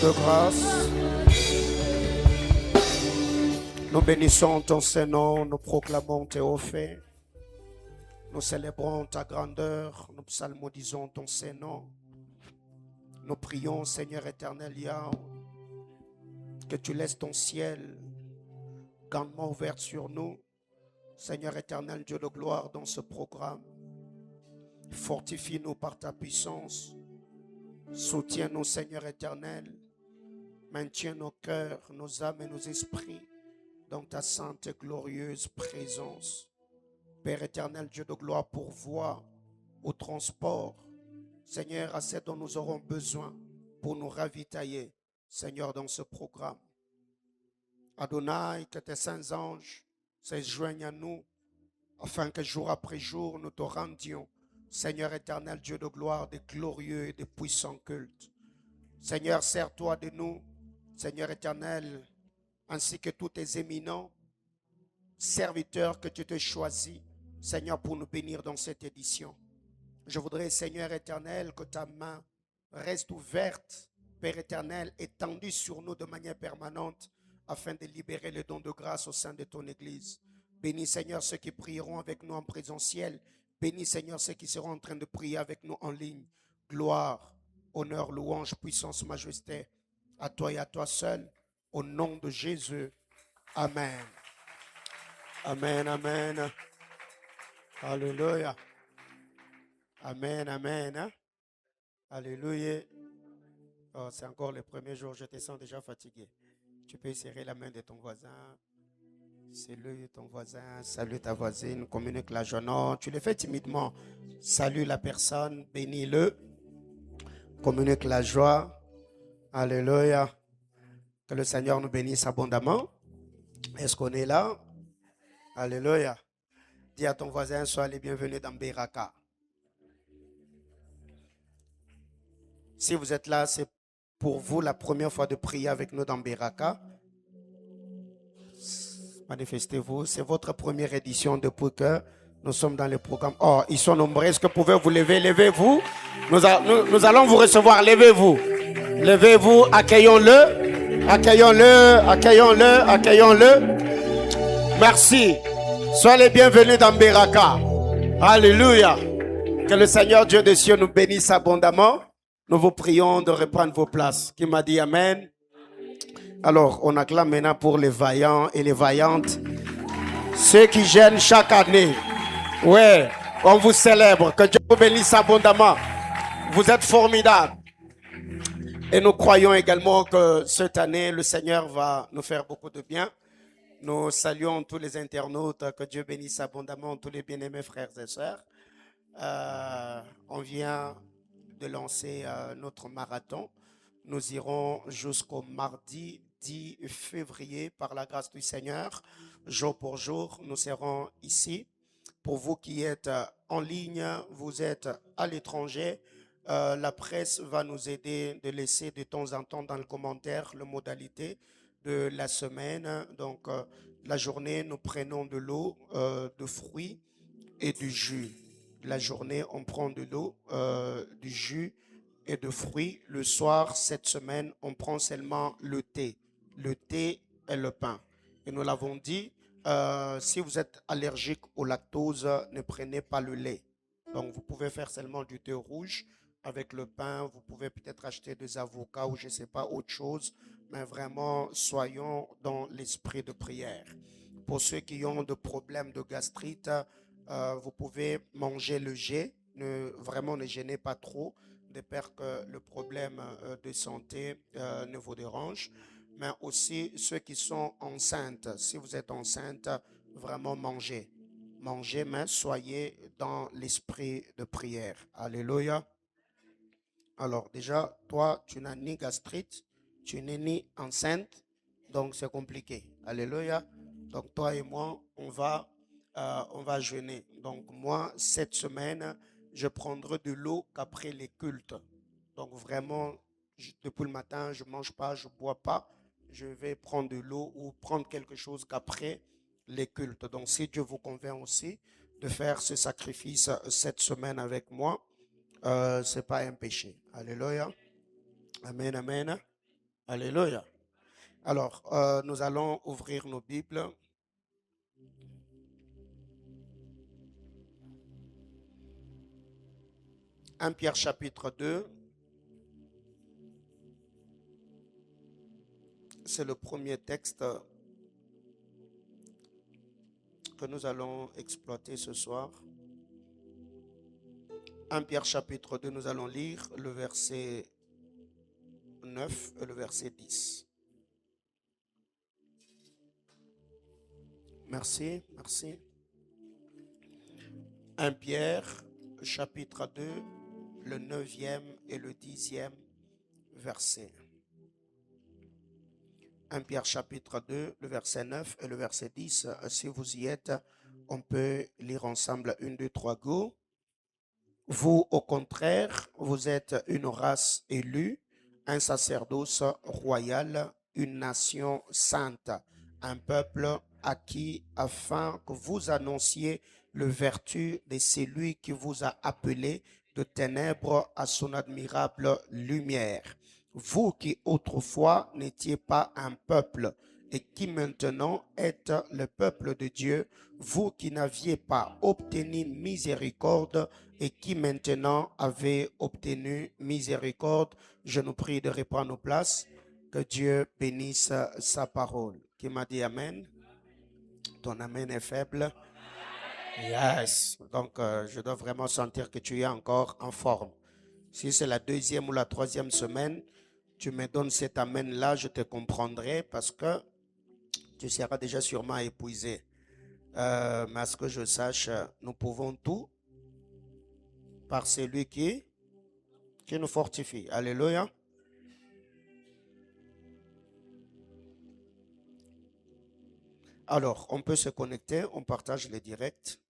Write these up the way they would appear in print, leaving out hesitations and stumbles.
de grâce. Nous bénissons ton Saint-Nom, nous proclamons tes hauts faits. Nous célébrons ta grandeur, nous psalmodisons ton Saint-Nom. Nous prions, Seigneur éternel, Yahweh, que tu laisses ton ciel grandement ouvert sur nous. Seigneur éternel, Dieu de gloire, dans ce programme. Fortifie-nous par ta puissance. Soutiens-nous, Seigneur éternel. Maintiens nos cœurs, nos âmes et nos esprits dans ta sainte et glorieuse présence. Père éternel, Dieu de gloire, pourvois au transport, Seigneur, à ce dont nous aurons besoin pour nous ravitailler, Seigneur, dans ce programme. Adonai, que tes saints anges se joignent à nous, afin que jour après jour, nous te rendions, Seigneur éternel, Dieu de gloire, des glorieux et des puissants cultes. Seigneur, sers-toi de nous, Seigneur éternel, ainsi que tous tes éminents serviteurs que tu t'es choisis, Seigneur, pour nous bénir dans cette édition. Je voudrais, Seigneur éternel, que ta main reste ouverte, Père éternel, étendue sur nous de manière permanente, afin de libérer les dons de grâce au sein de ton Église. Bénis, Seigneur, ceux qui prieront avec nous en présentiel. Bénis, Seigneur, ceux qui seront en train de prier avec nous en ligne. Gloire, honneur, louange, puissance, majesté, à toi et à toi seul, au nom de Jésus. Amen. Amen, amen. Alléluia. Amen, amen. Alléluia. Oh, c'est encore le premier jour, je te sens déjà fatigué. Tu peux serrer la main de ton voisin. Salue ton voisin, salue ta voisine, communique la joie. Non, tu le fais timidement. Salue la personne, bénis-le. Communique la joie. Alléluia. Que le Seigneur nous bénisse abondamment. Est-ce qu'on est là? Alléluia. Dis à ton voisin, sois les bienvenus dans Beraka. Si vous êtes là, c'est pour vous la première fois de prier avec nous dans Beraka. Manifestez-vous. C'est votre première édition depuis que nous sommes dans le programme. Oh, ils sont nombreux. Est-ce que vous pouvez vous lever? Levez-vous. Nous allons vous recevoir. Levez-vous. Levez-vous. Accueillons-le. Accueillons-le. Accueillons-le. Accueillons-le. Merci. Soyez les bienvenus dans Beraka. Alléluia. Que le Seigneur Dieu des cieux nous bénisse abondamment. Nous vous prions de reprendre vos places. Qui m'a dit Amen? Alors, on acclame maintenant pour les vaillants et les vaillantes. Ceux qui gênent chaque année. Ouais, on vous célèbre. Que Dieu vous bénisse abondamment. Vous êtes formidables. Et nous croyons également que cette année, le Seigneur va nous faire beaucoup de bien. Nous saluons tous les internautes. Que Dieu bénisse abondamment tous les bien-aimés frères et sœurs. On vient de lancer notre marathon. Nous irons jusqu'au mardi 10 février par la grâce du Seigneur. Jour pour jour, nous serons ici. Pour vous qui êtes en ligne, vous êtes à l'étranger, la presse va nous aider de laisser de temps en temps dans le commentaire les modalités de la semaine. Donc, la journée, nous prenons de l'eau, de fruits et du jus. La journée, on prend de l'eau, du jus et de fruits. Le soir, cette semaine, on prend seulement le thé et le pain. Et nous l'avons dit, si vous êtes allergique au lactose, ne prenez pas le lait. Donc, vous pouvez faire seulement du thé rouge avec le pain. Vous pouvez peut-être acheter des avocats ou je ne sais pas, autre chose. Mais vraiment, soyons dans l'esprit de prière. Pour ceux qui ont des problèmes de gastrite, vous pouvez manger le jet. Vraiment, ne gênez pas trop, de peur que le problème de santé ne vous dérange. Mais aussi ceux qui sont enceintes. Si vous êtes enceinte, vraiment mangez. Mangez, mais soyez dans l'esprit de prière. Alléluia. Alors déjà, toi, tu n'as ni gastrite, tu n'es ni enceinte, donc c'est compliqué. Alléluia. Donc toi et moi, on va jeûner. Donc moi, cette semaine, je prendrai de l'eau qu'après les cultes. Donc vraiment, depuis le matin, je ne mange pas, je ne bois pas. Je vais prendre de l'eau ou prendre quelque chose qu'après les cultes. Donc si Dieu vous convainc aussi de faire ce sacrifice cette semaine avec moi, ce n'est pas un péché. Alléluia. Amen, amen. Alléluia. Alors, nous allons ouvrir nos Bibles. 1 Pierre chapitre 2. C'est le premier texte que nous allons exploiter ce soir. 1 Pierre chapitre 2, nous allons lire le verset 9 et le verset 10. Merci, merci. 1 Pierre chapitre 2, le 9e et le 10e verset. 1 Pierre chapitre 2, le verset 9 et le verset 10. Si vous y êtes, on peut lire ensemble 1, 2, 3, go. Vous, au contraire, vous êtes une race élue, un sacerdoce royal, une nation sainte, un peuple acquis afin que vous annonciez le vertu de celui qui vous a appelé de ténèbres à son admirable lumière. Vous qui autrefois n'étiez pas un peuple et qui maintenant êtes le peuple de Dieu, vous qui n'aviez pas obtenu miséricorde et qui maintenant avez obtenu miséricorde. Je nous prie de reprendre nos places. Que Dieu bénisse sa parole. Qui m'a dit Amen? Ton Amen est faible. Yes. Donc, je dois vraiment sentir que tu es encore en forme. Si c'est la deuxième ou la troisième semaine, tu me donnes cet Amen-là, je te comprendrai parce que tu seras déjà sûrement épuisé. Mais à ce que je sache, nous pouvons tout par celui qui nous fortifie. Alléluia. Alors, on peut se connecter, on partage les directs.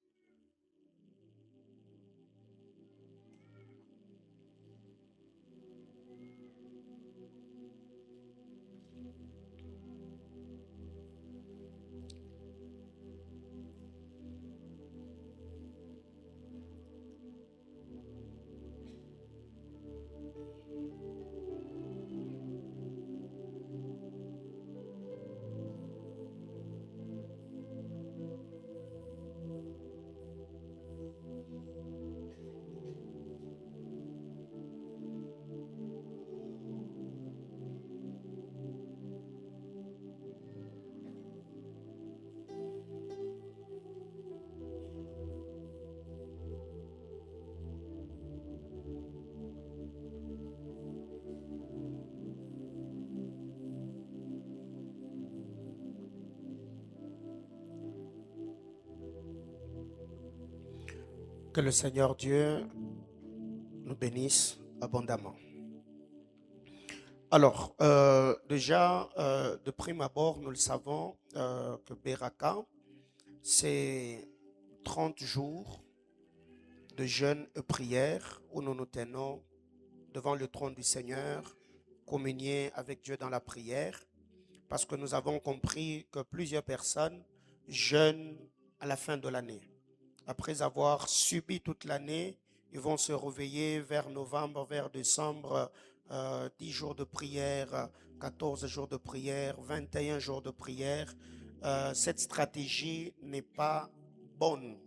Que le Seigneur Dieu nous bénisse abondamment. Alors, déjà, de prime abord, nous le savons que Beraka, c'est 30 jours de jeûne et prière où nous nous tenons devant le trône du Seigneur, communier avec Dieu dans la prière, parce que nous avons compris que plusieurs personnes jeûnent à la fin de l'année. Après avoir subi toute l'année, ils vont se réveiller vers novembre, vers décembre, 10 jours de prière, 14 jours de prière, 21 jours de prière. Cette stratégie n'est pas bonne,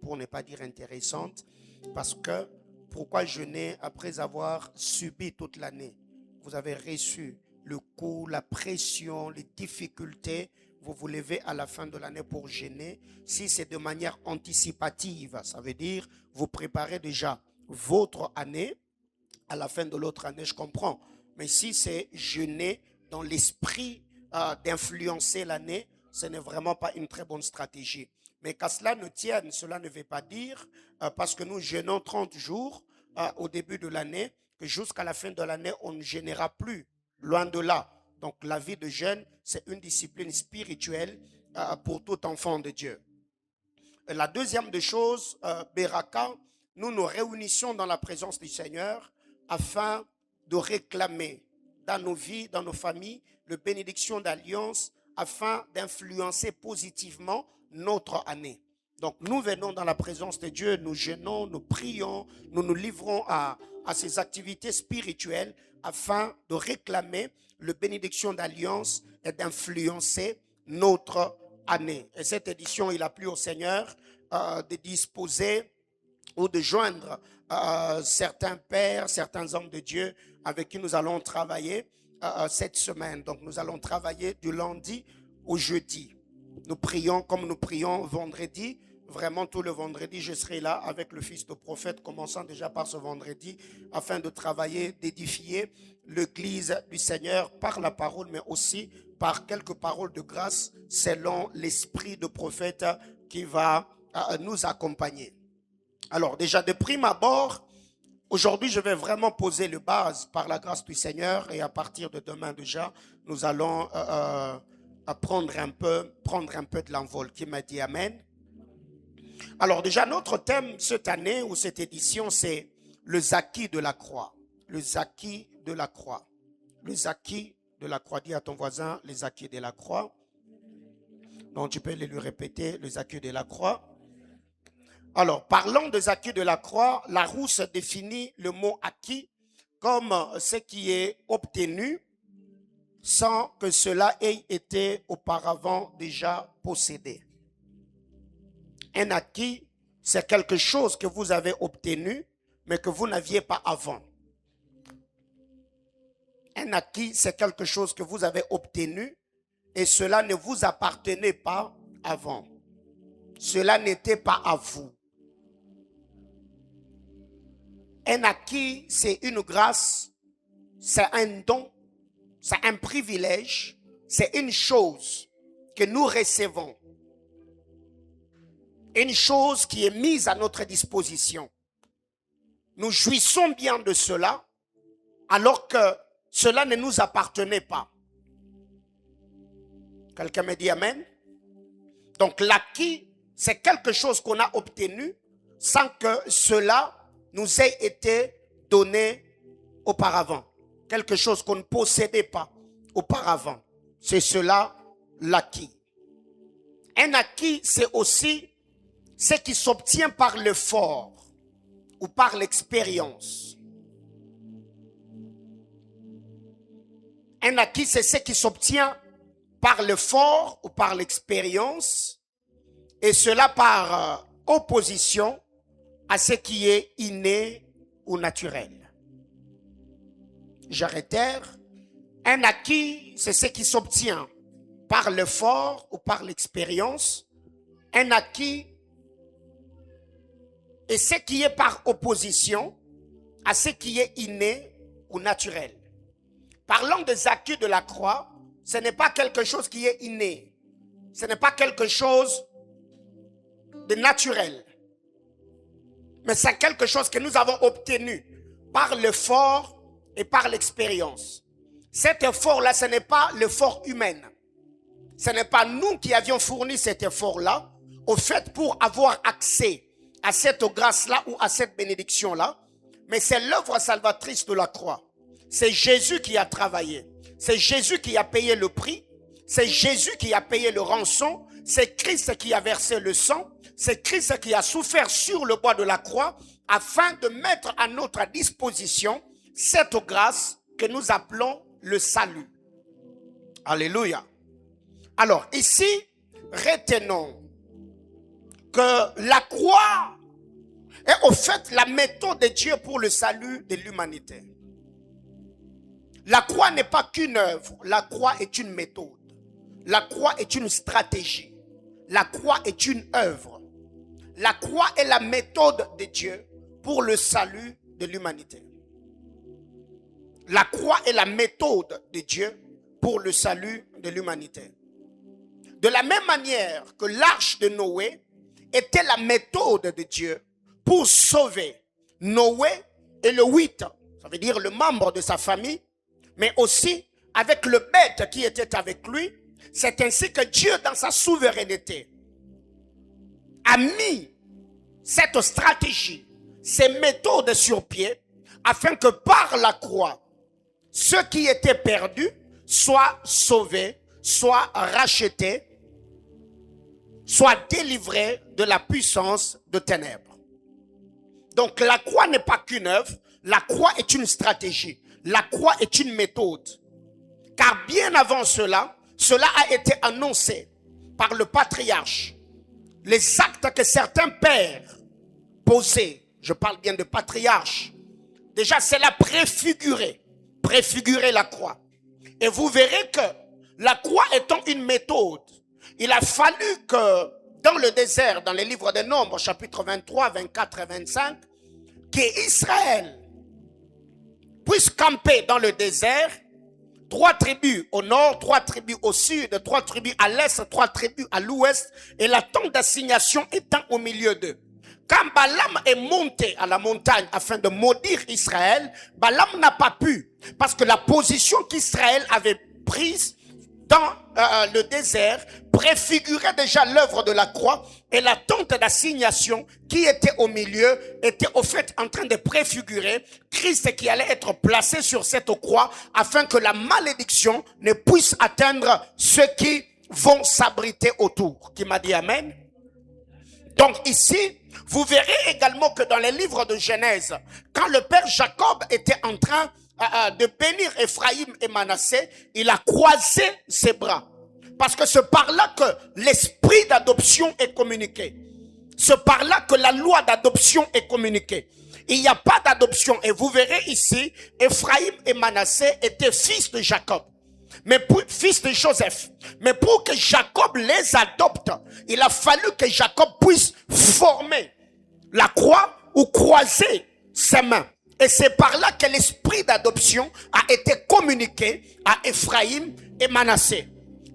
pour ne pas dire intéressante, parce que pourquoi jeûner après avoir subi toute l'année? Vous avez reçu le coup, la pression, les difficultés. Vous vous levez à la fin de l'année pour jeûner. Si c'est de manière anticipative, ça veut dire vous préparez déjà votre année. À la fin de l'autre année, je comprends. Mais si c'est jeûner dans l'esprit d'influencer l'année, ce n'est vraiment pas une très bonne stratégie. Mais qu'à cela ne tienne, cela ne veut pas dire, parce que nous jeûnons 30 jours au début de l'année, que jusqu'à la fin de l'année, on ne jeûnera plus. Loin de là. Donc la vie de jeûne, c'est une discipline spirituelle pour tout enfant de Dieu. Et la deuxième des choses, Beraka, nous nous réunissons dans la présence du Seigneur afin de réclamer dans nos vies, dans nos familles, la bénédiction d'alliance afin d'influencer positivement notre année. Donc nous venons dans la présence de Dieu, nous jeûnons, nous prions, nous nous livrons à ces activités spirituelles afin de réclamer la bénédiction d'alliance et d'influencer notre année. Et cette édition, il a plu au Seigneur de disposer ou de joindre certains pères, certains hommes de Dieu avec qui nous allons travailler cette semaine. Donc nous allons travailler du lundi au jeudi. Nous prions comme nous prions vendredi. Vraiment tout le vendredi, je serai là avec le fils de prophète, commençant déjà par ce vendredi, afin de travailler, d'édifier l'église du Seigneur par la parole, mais aussi par quelques paroles de grâce selon l'esprit de prophète qui va nous accompagner. Alors déjà de prime abord, aujourd'hui je vais vraiment poser le base par la grâce du Seigneur, et à partir de demain déjà, nous allons prendre un peu de l'envol. Qui m'a dit amen? Alors déjà notre thème cette année ou cette édition, c'est le Zaki de la croix. Le Zaki de la croix. Le Zaki de la croix. Dis à ton voisin, le Zaki de la croix. Donc tu peux le lui répéter, le Zaki de la croix. Alors parlant de Zaki de la croix, Larousse définit le mot acquis comme ce qui est obtenu sans que cela ait été auparavant déjà possédé. Un acquis, c'est quelque chose que vous avez obtenu, mais que vous n'aviez pas avant. Un acquis, c'est quelque chose que vous avez obtenu et cela ne vous appartenait pas avant. Cela n'était pas à vous. Un acquis, c'est une grâce, c'est un don, c'est un privilège, c'est une chose que nous recevons. Une chose qui est mise à notre disposition. Nous jouissons bien de cela, alors que cela ne nous appartenait pas. Quelqu'un me dit amen? Donc l'acquis, c'est quelque chose qu'on a obtenu sans que cela nous ait été donné auparavant. Quelque chose qu'on ne possédait pas auparavant. C'est cela l'acquis. Un acquis, c'est aussi ce qui s'obtient par l'effort ou par l'expérience. Un acquis, c'est ce qui s'obtient par l'effort ou par l'expérience, et cela par opposition à ce qui est inné ou naturel. J'arrête. Un acquis, c'est ce qui s'obtient par l'effort ou par l'expérience. Un acquis et ce qui est par opposition à ce qui est inné ou naturel. Parlant des acquis de la croix, ce n'est pas quelque chose qui est inné. Ce n'est pas quelque chose de naturel. Mais c'est quelque chose que nous avons obtenu par l'effort et par l'expérience. Cet effort-là, ce n'est pas l'effort humain. Ce n'est pas nous qui avions fourni cet effort-là, au fait pour avoir accès à cette grâce-là ou à cette bénédiction-là, mais c'est l'œuvre salvatrice de la croix. C'est Jésus qui a travaillé. C'est Jésus qui a payé le prix. C'est Jésus qui a payé le rançon. C'est Christ qui a versé le sang. C'est Christ qui a souffert sur le bois de la croix afin de mettre à notre disposition cette grâce que nous appelons le salut. Alléluia. Alors ici, retenons que la croix est au fait la méthode de Dieu pour le salut de l'humanité. La croix n'est pas qu'une œuvre, la croix est une méthode. La croix est une stratégie. La croix est une œuvre. La croix est la méthode de Dieu pour le salut de l'humanité. La croix est la méthode de Dieu pour le salut de l'humanité. De la même manière que l'arche de Noé était la méthode de Dieu pour sauver Noé et le 8, ça veut dire le membre de sa famille, mais aussi avec le bête qui était avec lui. C'est ainsi que Dieu, dans sa souveraineté, a mis cette stratégie, ces méthodes sur pied, afin que par la croix, ceux qui étaient perdus soient sauvés, soient rachetés soient délivrés de la puissance de ténèbres. Donc la croix n'est pas qu'une œuvre, la croix est une stratégie, la croix est une méthode. Car bien avant cela, cela a été annoncé par le patriarche. Les actes que certains pères posaient, je parle bien de patriarche, déjà cela préfigurait la croix. Et vous verrez que la croix étant une méthode, il a fallu que dans le désert, dans les livres des Nombres, chapitre 23, 24 et 25, qu'Israël puisse camper dans le désert, 3 tribus au nord, 3 tribus au sud, 3 tribus à l'est, 3 tribus à l'ouest, et la tente d'assignation étant au milieu d'eux. Quand Balaam est monté à la montagne afin de maudire Israël, Balaam n'a pas pu, parce que la position qu'Israël avait prise dans le désert préfigurait déjà l'œuvre de la croix, et la tente d'assignation qui était au milieu était au fait en train de préfigurer Christ qui allait être placé sur cette croix afin que la malédiction ne puisse atteindre ceux qui vont s'abriter autour. Qui m'a dit amen? Donc ici, vous verrez également que dans les livres de Genèse, quand le père Jacob était en train de bénir Ephraïm et Manassé, il a croisé ses bras. Parce que c'est par là que l'esprit d'adoption est communiqué. C'est par là que la loi d'adoption est communiquée. Il n'y a pas d'adoption. Et vous verrez ici, Ephraïm et Manassé étaient fils de Jacob. Mais fils de Joseph. Mais pour que Jacob les adopte, il a fallu que Jacob puisse former la croix ou croiser ses mains. Et c'est par là que l'esprit d'adoption a été communiqué à Ephraïm et Manassé.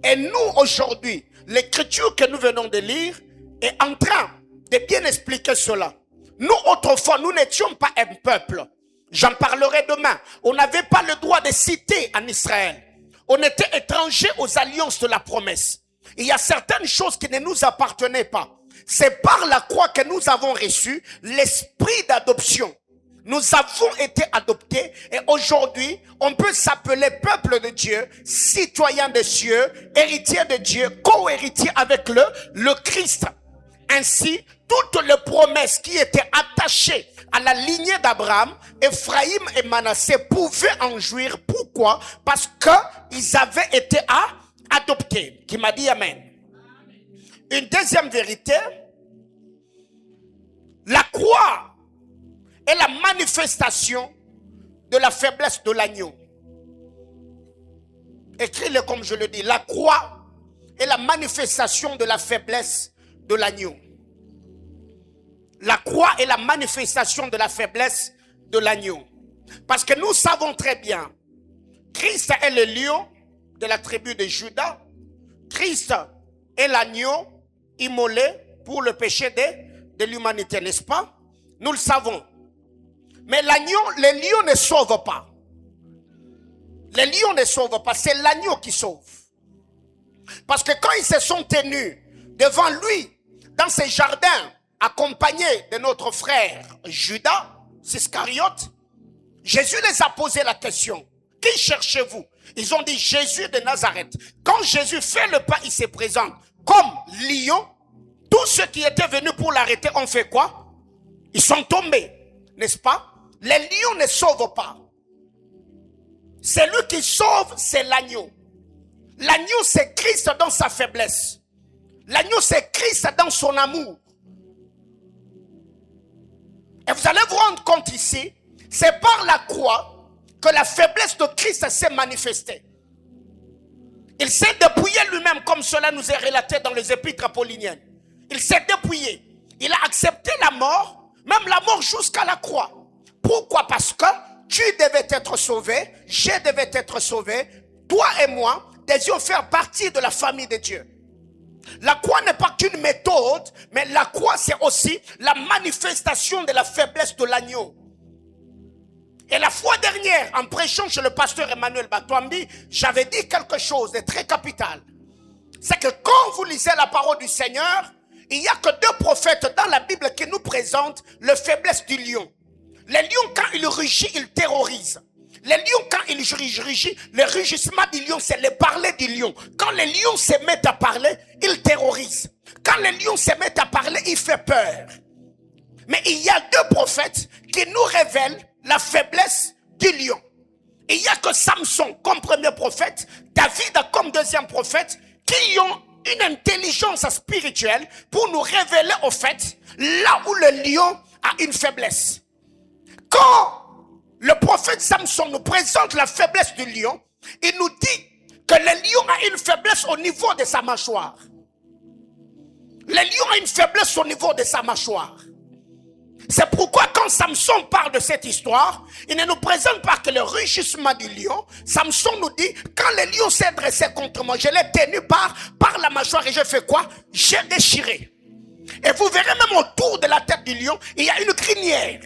Et nous, aujourd'hui, l'écriture que nous venons de lire est en train de bien expliquer cela. Nous, autrefois, nous n'étions pas un peuple. J'en parlerai demain. On n'avait pas le droit de citer en Israël. On était étrangers aux alliances de la promesse. Il y a certaines choses qui ne nous appartenaient pas. C'est par la croix que nous avons reçu l'esprit d'adoption. Nous avons été adoptés et aujourd'hui, on peut s'appeler peuple de Dieu, citoyen des cieux, héritier de Dieu, co-héritier avec le Christ. Ainsi, toutes les promesses qui étaient attachées à la lignée d'Abraham, Ephraïm et Manassé pouvaient en jouir. Pourquoi? Parce qu'ils avaient été adoptés. Qui m'a dit amen. Une deuxième vérité, la croix est la manifestation de la faiblesse de l'agneau. Écris-le comme je le dis. La croix est la manifestation de la faiblesse de l'agneau. La croix est la manifestation de la faiblesse de l'agneau. Parce que nous savons très bien, Christ est le lion de la tribu de Juda. Christ est l'agneau immolé pour le péché de l'humanité, n'est-ce pas? Nous le savons. Mais l'agneau, les lions ne sauvent pas. Les lions ne sauvent pas, c'est l'agneau qui sauve. Parce que quand ils se sont tenus devant lui, dans ses jardins, accompagnés de notre frère Judas, Iscariote, Jésus les a posé la question. Qui cherchez-vous? Ils ont dit Jésus de Nazareth. Quand Jésus fait le pas, il se présente comme lion. Tous ceux qui étaient venus pour l'arrêter ont fait quoi? Ils sont tombés, n'est-ce pas? Les lions ne sauvent pas. Celui qui sauve, c'est l'agneau. L'agneau, c'est Christ dans sa faiblesse. L'agneau, c'est Christ dans son amour. Et vous allez vous rendre compte ici, c'est par la croix que la faiblesse de Christ s'est manifestée. Il s'est dépouillé lui-même, comme cela nous est relaté dans les épîtres apolliniennes. Il s'est dépouillé. Il a accepté la mort, même la mort jusqu'à la croix. Pourquoi? Parce que tu devais être sauvé, je devais être sauvé, toi et moi devions faire partie de la famille de Dieu. La croix n'est pas qu'une méthode, mais la croix c'est aussi la manifestation de la faiblesse de l'agneau. Et la fois dernière, en prêchant chez le pasteur Emmanuel Batouambi, j'avais dit quelque chose de très capital. C'est que quand vous lisez la parole du Seigneur, il n'y a que 2 prophètes dans la Bible qui nous présentent la faiblesse du lion. Le lion, quand il rugit, il terrorise. Le lion, quand il rugit, le rugissement du lion, c'est le parler du lion. Quand le lion se met à parler, il terrorise. Quand quand les lions se mettent à parler, il fait peur. Mais il y a deux prophètes qui nous révèlent la faiblesse du lion. Il n'y a que Samson comme premier prophète, David comme deuxième prophète, qui ont une intelligence spirituelle pour nous révéler au fait là où le lion a une faiblesse. Quand le prophète Samson nous présente la faiblesse du lion, il nous dit que le lion a une faiblesse au niveau de sa mâchoire. Le lion a une faiblesse au niveau de sa mâchoire. C'est pourquoi quand Samson parle de cette histoire, il ne nous présente pas que le rugissement du lion. Samson nous dit, quand le lion s'est dressé contre moi, je l'ai tenu par la mâchoire et j'ai fait quoi? J'ai déchiré. Et vous verrez même autour de la tête du lion, il y a une crinière.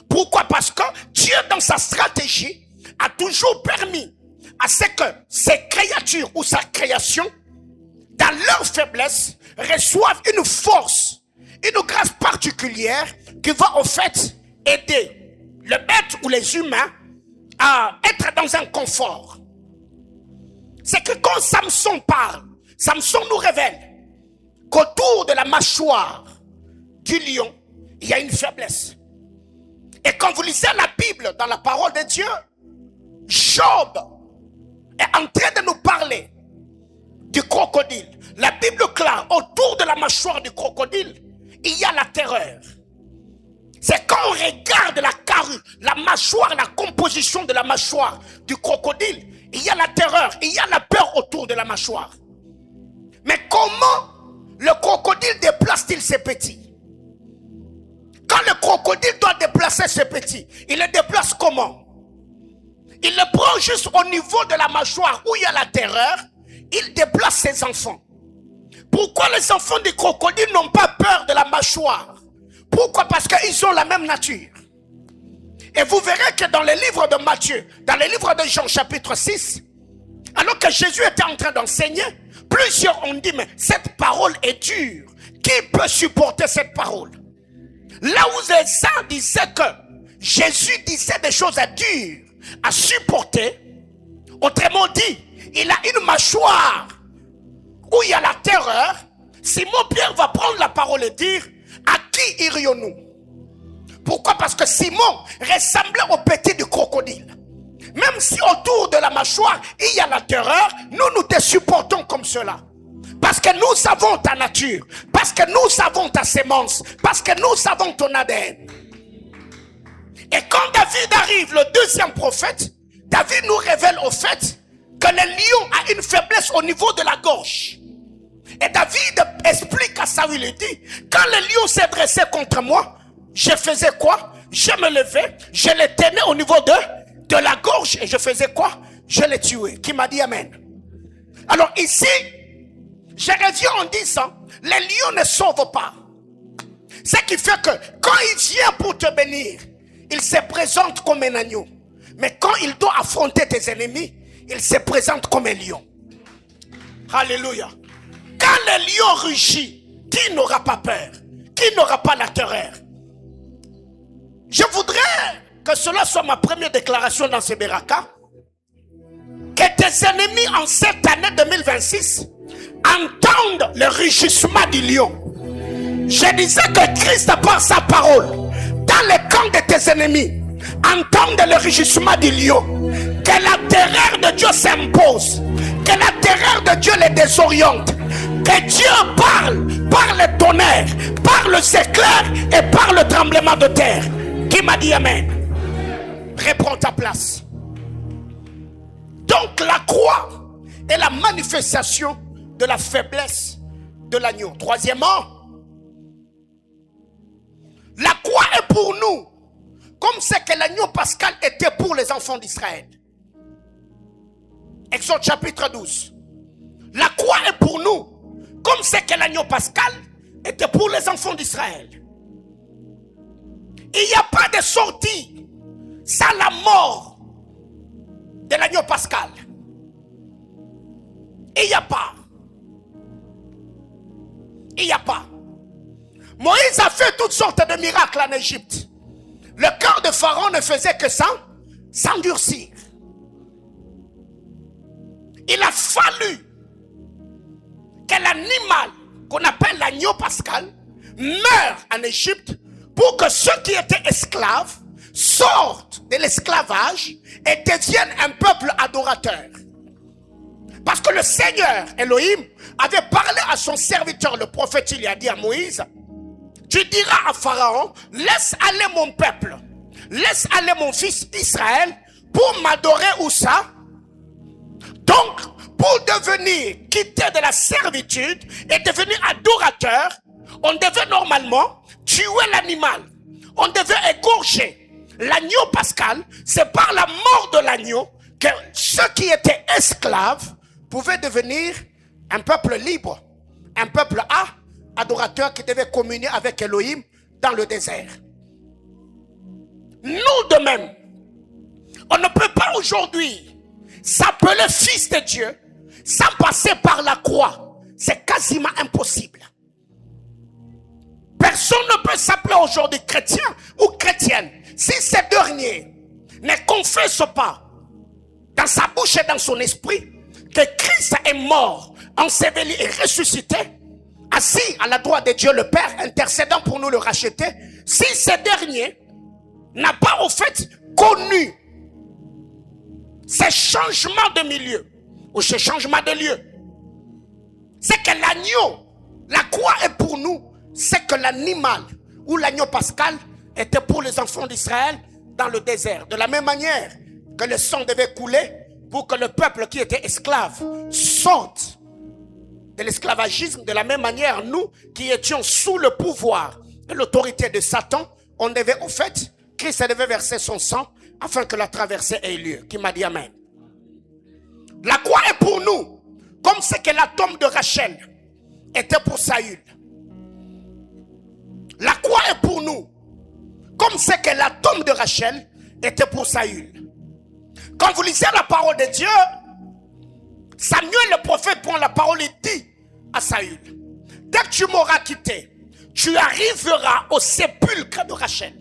Pourquoi? Parce que Dieu, dans sa stratégie, a toujours permis à ce que ces créatures ou sa création, dans leur faiblesse, reçoivent une force, une grâce particulière qui va au fait aider le bête ou les humains à être dans un confort. C'est que quand Samson parle, Samson nous révèle qu'autour de la mâchoire du lion, il y a une faiblesse. Et quand vous lisez la Bible dans la parole de Dieu, Job est en train de nous parler du crocodile. La Bible clare, autour de la mâchoire du crocodile, il y a la terreur. C'est quand on regarde la carrure, la mâchoire, la composition de la mâchoire du crocodile, il y a la terreur, il y a la peur autour de la mâchoire. Mais comment le crocodile déplace-t-il ses petits? Quand le crocodile doit déplacer ses petits, il les déplace comment? Il le prend juste au niveau de la mâchoire où il y a la terreur, il déplace ses enfants. Pourquoi les enfants des crocodiles n'ont pas peur de la mâchoire? Pourquoi? Parce qu'ils ont la même nature. Et vous verrez que dans le livre de Matthieu, dans le livre de Jean chapitre 6, alors que Jésus était en train d'enseigner, plusieurs ont dit, mais cette parole est dure. Qui peut supporter cette parole? Là où les gens disaient que Jésus disait des choses dures à supporter, autrement dit, il a une mâchoire où il y a la terreur. Simon-Pierre va prendre la parole et dire, à qui irions-nous? Pourquoi? Parce que Simon ressemblait au petit du crocodile. Même si autour de la mâchoire il y a la terreur, nous te supportons comme cela. Parce que nous savons ta nature, parce que nous savons ta sémence, parce que nous savons ton ADN. Et quand David arrive, le deuxième prophète, David nous révèle au fait que le lion a une faiblesse au niveau de la gorge. Et David explique à Saül, il dit, quand le lion s'est dressé contre moi, je faisais quoi? Je me levais, je le tenais au niveau de la gorge et je faisais quoi? Je l'ai tué. Qui m'a dit amen? Alors ici, je reviens en disant, les lions ne sauvent pas. Ce qui fait que quand il vient pour te bénir, il se présente comme un agneau. Mais quand il doit affronter tes ennemis, il se présente comme un lion. Alléluia. Quand le lion rugit, qui n'aura pas peur? Qui n'aura pas la terreur? Je voudrais que cela soit ma première déclaration dans ce Beraka. Que tes ennemis en cette année 2026 entendent le rugissement du lion. Je disais que Christ, par sa parole, dans le camp de tes ennemis, entendent le rugissement du lion. Que la terreur de Dieu s'impose. Que la terreur de Dieu les désoriente. Que Dieu parle par le tonnerre, par le éclair et par le tremblement de terre. Qui m'a dit amen? Reprends ta place. Donc la croix est la manifestation de la faiblesse de l'agneau. Troisièmement, la croix est pour nous comme ce que l'agneau pascal était pour les enfants d'Israël. Exode chapitre 12. La croix est pour nous comme ce que l'agneau pascal était pour les enfants d'Israël. Il n'y a pas de sortie sans la mort de l'agneau pascal. Il n'y a pas. Il n'y a pas. Moïse a fait toutes sortes de miracles en Égypte. Le cœur de Pharaon ne faisait que s'endurcir. Il a fallu que l'animal qu'on appelle l'agneau pascal, meurt en Égypte pour que ceux qui étaient esclaves sortent de l'esclavage et deviennent un peuple adorateur. Parce que le Seigneur Elohim avait parlé à son serviteur, le prophète, il a dit à Moïse, tu diras à Pharaon, laisse aller mon peuple, laisse aller mon fils Israël pour m'adorer où ça? Donc, pour devenir, quitter de la servitude et devenir adorateur, on devait normalement tuer l'animal. On devait égorger l'agneau pascal. C'est par la mort de l'agneau que ceux qui étaient esclaves pouvaient devenir un peuple libre. Un peuple adorateur qui devait communier avec Elohim dans le désert. Nous de même, on ne peut pas aujourd'hui s'appeler fils de Dieu sans passer par la croix. C'est quasiment impossible. Personne ne peut s'appeler aujourd'hui chrétien ou chrétienne si ces derniers ne confessent pas dans sa bouche et dans son esprit que Christ est mort, enseveli et ressuscité, assis à la droite de Dieu le Père, intercédant pour nous le racheter. Si ces derniers n'ont pas au fait connu ces changements de milieu ou ces changements de lieu, c'est que l'agneau, la croix est pour nous, c'est que l'animal ou l'agneau pascal était pour les enfants d'Israël dans le désert. De la même manière que le sang devait couler pour que le peuple qui était esclave sorte de l'esclavagisme, de la même manière, nous qui étions sous le pouvoir et l'autorité de Satan, on devait, au fait, Christ devait verser son sang afin que la traversée ait lieu. Qui m'a dit amen? La croix est pour nous, comme ce que la tombe de Rachel était pour Saül. La croix est pour nous, comme ce que la tombe de Rachel était pour Saül. Quand vous lisez la parole de Dieu, Samuel le prophète prend la parole et dit à Saül, dès que tu m'auras quitté, tu arriveras au sépulcre de Rachel.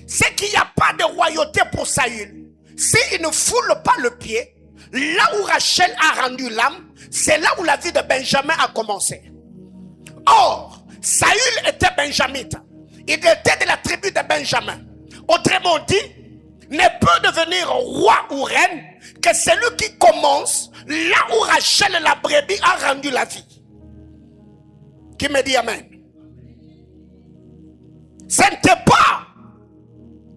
C'est qu'il n'y a pas de royauté pour Saül. S'il ne foule pas le pied, là où Rachel a rendu l'âme, c'est là où la vie de Benjamin a commencé. Or, Saül était benjamite. Il était de la tribu de Benjamin. Autrement dit, ne peut devenir roi ou reine que celui qui commence là où Rachel la brebis a rendu la vie. Qui me dit amen? Ce n'était pas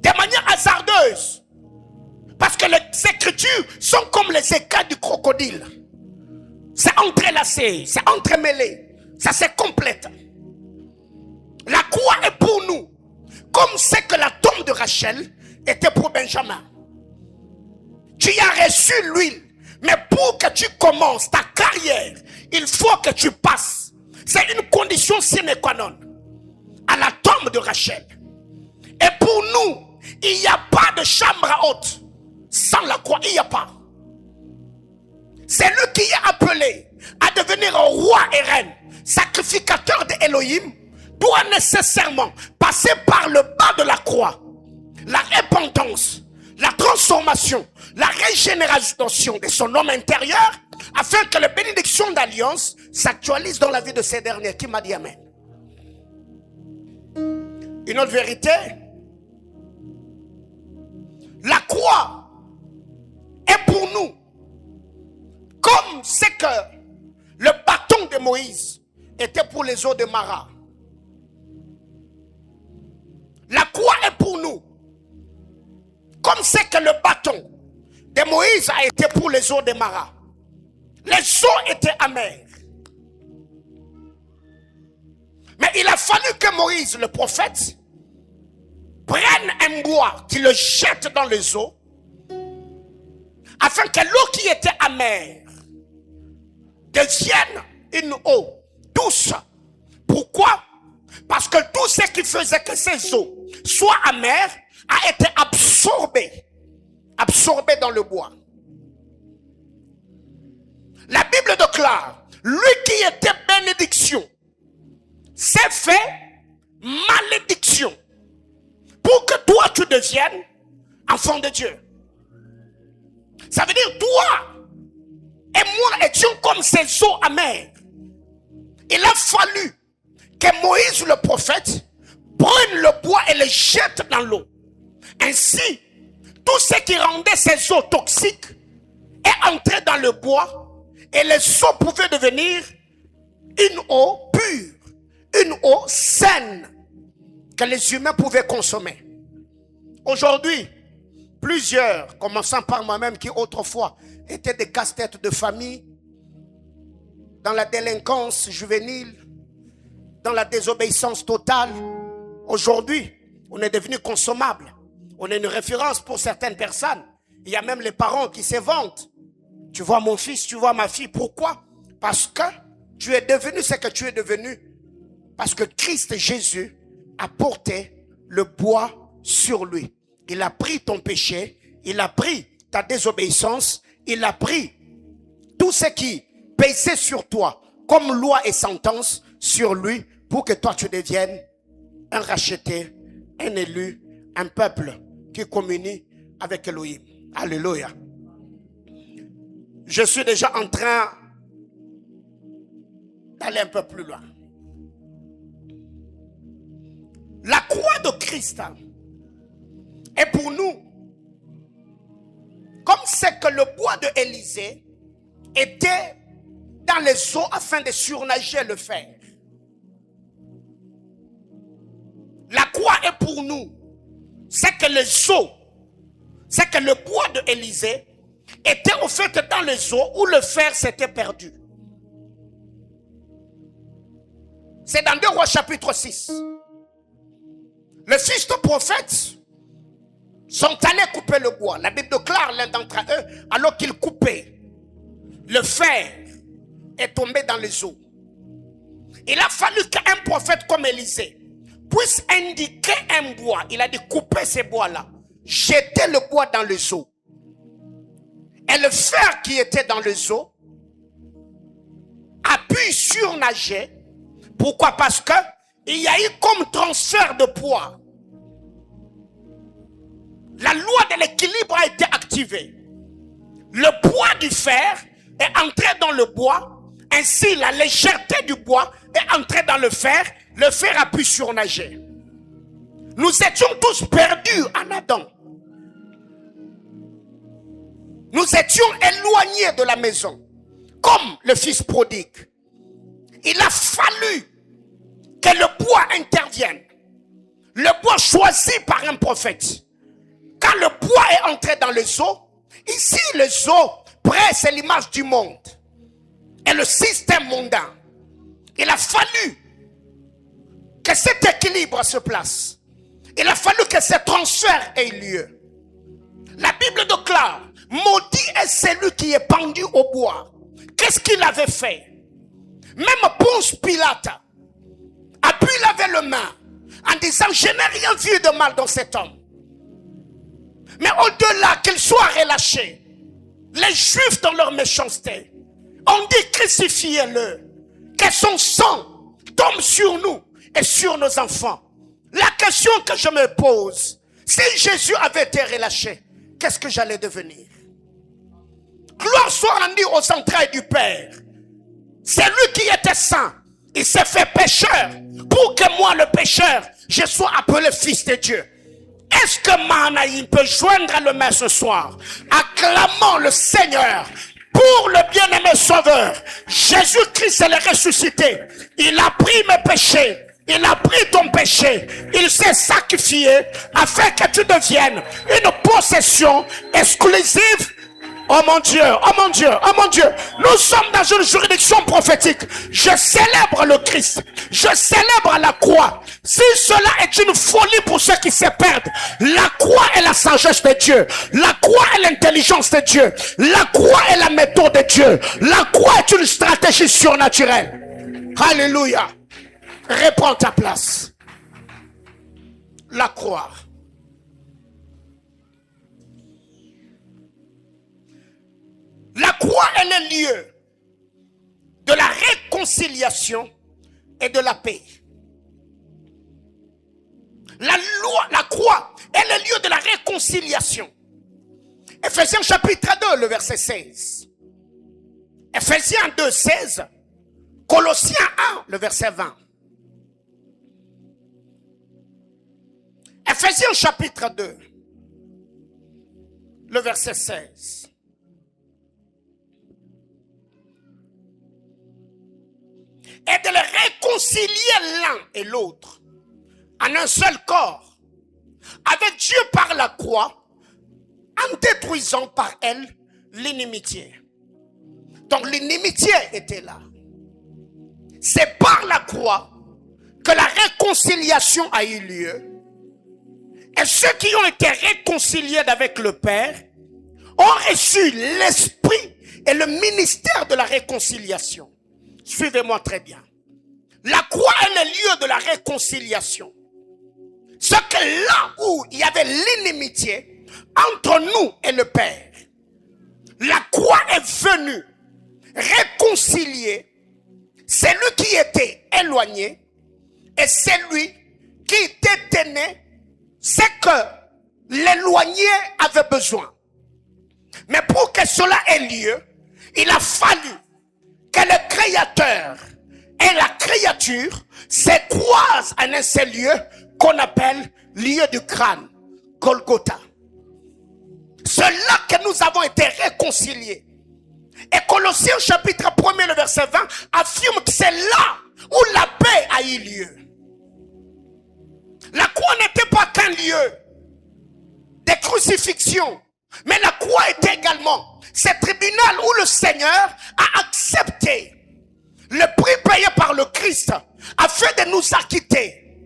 de manière hasardeuse. Parce que les écritures sont comme les écailles du crocodile. C'est entrelacé, c'est entremêlé, ça se complète. La croix est pour nous, comme c'est que la tombe de Rachel était pour Benjamin. Tu y as reçu l'huile, mais pour que tu commences ta carrière, il faut que tu passes. C'est une condition sine qua non à la tombe de Rachel. Et pour nous, il n'y a pas de chambre haute sans la croix, il n'y a pas. C'est lui qui est appelé à devenir roi et reine, sacrificateur de Elohim, doit nécessairement passer par le bas de la croix. La repentance, la transformation, la régénération de son homme intérieur, afin que les bénédictions d'alliance s'actualisent dans la vie de ces derniers. Qui m'a dit amen? Une autre vérité, la croix est pour nous comme c'est que le bâton de Moïse était pour les eaux de Mara. La croix est pour nous comme c'est que le bâton de Moïse a été pour les eaux de Mara. Les eaux étaient amères. Mais il a fallu que Moïse, le prophète, prenne un bois, qu'il le jette dans les eaux, afin que l'eau qui était amère devienne une eau douce. Pourquoi? Parce que tout ce qui faisait que ces eaux soient amères a été absorbé dans le bois. La Bible déclare, lui qui était bénédiction s'est fait malédiction pour que toi tu deviennes enfant de Dieu. Ça veut dire toi et moi étions comme ces eaux amères. il a fallu que Moïse le prophète prenne le bois et le jette dans l'eau. Ainsi, tout ce qui rendait ces eaux toxiques est entré dans le bois et les eaux pouvaient devenir une eau pure, une eau saine que les humains pouvaient consommer. Aujourd'hui, plusieurs, commençant par moi-même qui autrefois étaient des casse-têtes de famille, dans la délinquance juvénile, dans la désobéissance totale, aujourd'hui, on est devenu consommable. On est une référence pour certaines personnes. Il y a même les parents qui se vantent. Tu vois mon fils, tu vois ma fille. Pourquoi? Parce que tu es devenu ce que tu es devenu. Parce que Christ Jésus a porté le bois sur lui. Il a pris ton péché, il a pris ta désobéissance, il a pris tout ce qui pesait sur toi comme loi et sentence sur lui pour que toi tu deviennes un racheté, un élu, un peuple qui communie avec Elohim. Alléluia. Je suis déjà en train d'aller un peu plus loin. La croix de Christ est pour nous comme c'est que le bois de Élysée était dans les eaux afin de surnager le fer. La croix est pour nous c'est que les eaux, c'est que le bois de Élysée était au fait dans les eaux où le fer s'était perdu. C'est dans 2 Rois chapitre 6. Les fils de prophètes sont allés couper le bois. La Bible déclare l'un d'entre eux, alors qu'ils coupaient, le fer est tombé dans les eaux. Il a fallu qu'un prophète comme Élisée puisse indiquer un bois. Il a dit couper ces bois-là, jeter le bois dans les eaux. Et le fer qui était dans les eaux a pu surnager. Pourquoi? Parce que il y a eu comme transfert de poids. La loi de l'équilibre a été activée. Le poids du fer est entré dans le bois. Ainsi, la légèreté du bois est entrée dans le fer. Le fer a pu surnager. Nous étions tous perdus en Adam. Nous étions éloignés de la maison, comme le fils prodigue. Il a fallu que le bois intervienne. Le bois choisi par un prophète. Quand le bois est entré dans les eaux, ici les eaux, près c'est l'image du monde et le système mondain. Il a fallu que cet équilibre se place. Il a fallu que ce transfert ait lieu. La Bible déclare, maudit est celui qui est pendu au bois. Qu'est-ce qu'il avait fait? Même Ponce Pilate a pu laver le main en disant, je n'ai rien vu de mal dans cet homme. Mais au-delà qu'il soit relâché, les Juifs dans leur méchanceté ont dit crucifiez-le, que son sang tombe sur nous et sur nos enfants. La question que je me pose, si Jésus avait été relâché, qu'est-ce que j'allais devenir? Gloire soit rendue aux entrailles du Père. C'est lui qui était saint. Il s'est fait pécheur pour que moi, le pécheur, je sois appelé fils de Dieu. Est-ce que Mahanaïm peut joindre le main ce soir? Acclamons le Seigneur pour le bien-aimé Sauveur. Jésus-Christ est le ressuscité. Il a pris mes péchés. Il a pris ton péché. Il s'est sacrifié afin que tu deviennes une possession exclusive. Oh mon Dieu, oh mon Dieu, oh mon Dieu. Nous sommes dans une juridiction prophétique. Je célèbre le Christ. Je célèbre la croix. Si cela est une folie pour ceux qui se perdent, la croix est la sagesse de Dieu. La croix est l'intelligence de Dieu. La croix est la méthode de Dieu. La croix est une stratégie surnaturelle. Alléluia. Reprends ta place. La croix. La croix est le lieu de la réconciliation et de la paix. La croix est le lieu de la réconciliation. Ephésiens chapitre 2, le verset 16. Ephésiens 2, 16. Colossiens 1, le verset 20. Ephésiens chapitre 2, le verset 16. Et de les réconcilier l'un et l'autre en un seul corps, avec Dieu par la croix, en détruisant par elle l'inimitié. Donc l'inimitié était là. C'est par la croix que la réconciliation a eu lieu. Et ceux qui ont été réconciliés avec le Père ont reçu l'esprit et le ministère de la réconciliation. Suivez-moi très bien. La croix est le lieu de la réconciliation. Ce que là où il y avait l'inimitié entre nous et le Père, la croix est venue réconcilier celui qui était éloigné et celui qui détenait ce que l'éloigné avait besoin. Mais pour que cela ait lieu, il a fallu que le Créateur et la créature se croisent en un seul lieu qu'on appelle lieu du crâne, Golgotha. C'est là que nous avons été réconciliés. Et Colossiens chapitre 1, le verset 20 affirme que c'est là où la paix a eu lieu. La croix n'était pas qu'un lieu de crucifixion, mais la croix était également ce tribunal où le Seigneur a accepté le prix payé par le Christ afin de nous acquitter.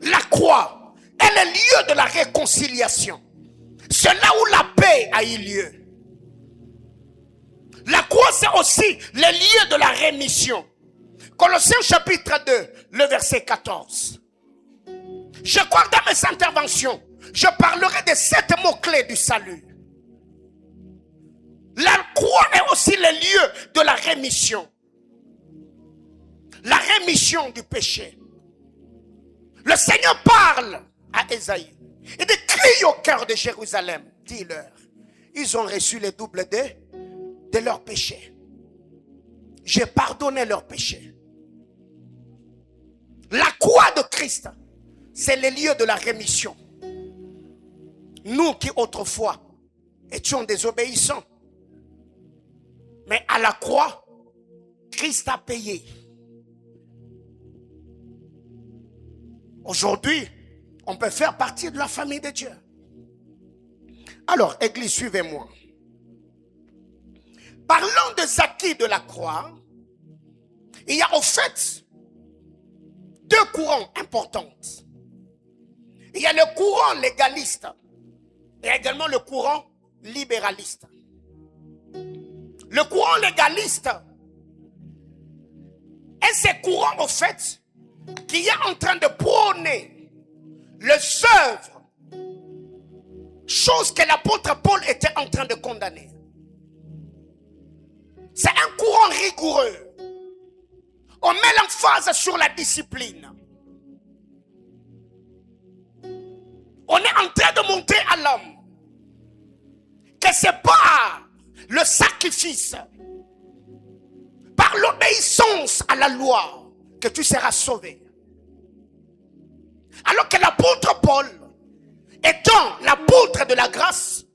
La croix est le lieu de la réconciliation. C'est là où la paix a eu lieu. La croix, c'est aussi le lieu de la rémission. Colossiens chapitre 2, le verset 14. Je crois que dans mes interventions, je parlerai de 7 mots-clés du salut. La croix est aussi le lieu de la rémission. La rémission du péché. Le Seigneur parle à Ésaïe. Il dit, crie au cœur de Jérusalem, dis-leur. Ils ont reçu le double de leurs péchés. J'ai pardonné leurs péchés. La croix de Christ, c'est le lieu de la rémission. Nous qui autrefois étions désobéissants, mais à la croix, Christ a payé. Aujourd'hui, on peut faire partie de la famille de Dieu. Alors, Église, suivez-moi. Parlons des acquis de la croix. Il y a au fait 2 courants importants. Il y a le courant légaliste et également le courant libéraliste. Le courant légaliste est ce courant au fait qui est en train de prôner les œuvres, chose que l'apôtre Paul était en train de condamner. C'est un courant rigoureux. On met l'emphase sur la discipline. On est en train de montrer à l'homme que c'est par le sacrifice, par l'obéissance à la loi que tu seras sauvé. Alors que l'apôtre Paul, étant l'apôtre de la grâce,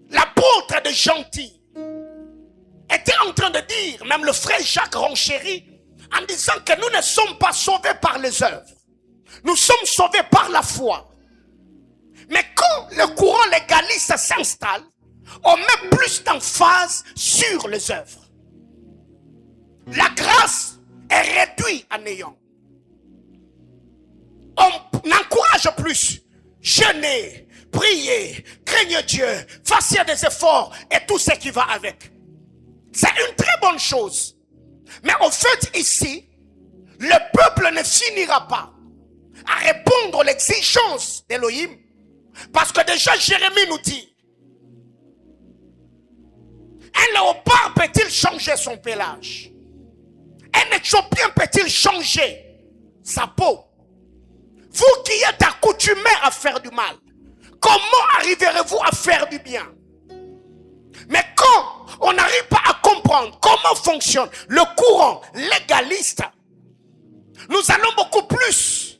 l'apôtre de gentil, était en train de dire, même le frère Jacques renchérit, en disant que nous ne sommes pas sauvés par les œuvres. Nous sommes sauvés par la foi. Mais quand le courant légaliste s'installe, on met plus d'emphase sur les œuvres. La grâce est réduite à néant. On encourage plus. Jeûner, prier, craignez Dieu, fassiez des efforts et tout ce qui va avec. C'est une très bonne chose. Mais en fait ici, le peuple ne finira pas à répondre aux exigences d'Élohim. Parce que déjà Jérémie nous dit, un léopard peut-il changer son pelage? Un Éthiopien peut-il changer sa peau? Vous qui êtes accoutumés à faire du mal, comment arriverez-vous à faire du bien? Mais quand on n'arrive pas à comprendre comment fonctionne le courant légaliste, nous allons beaucoup plus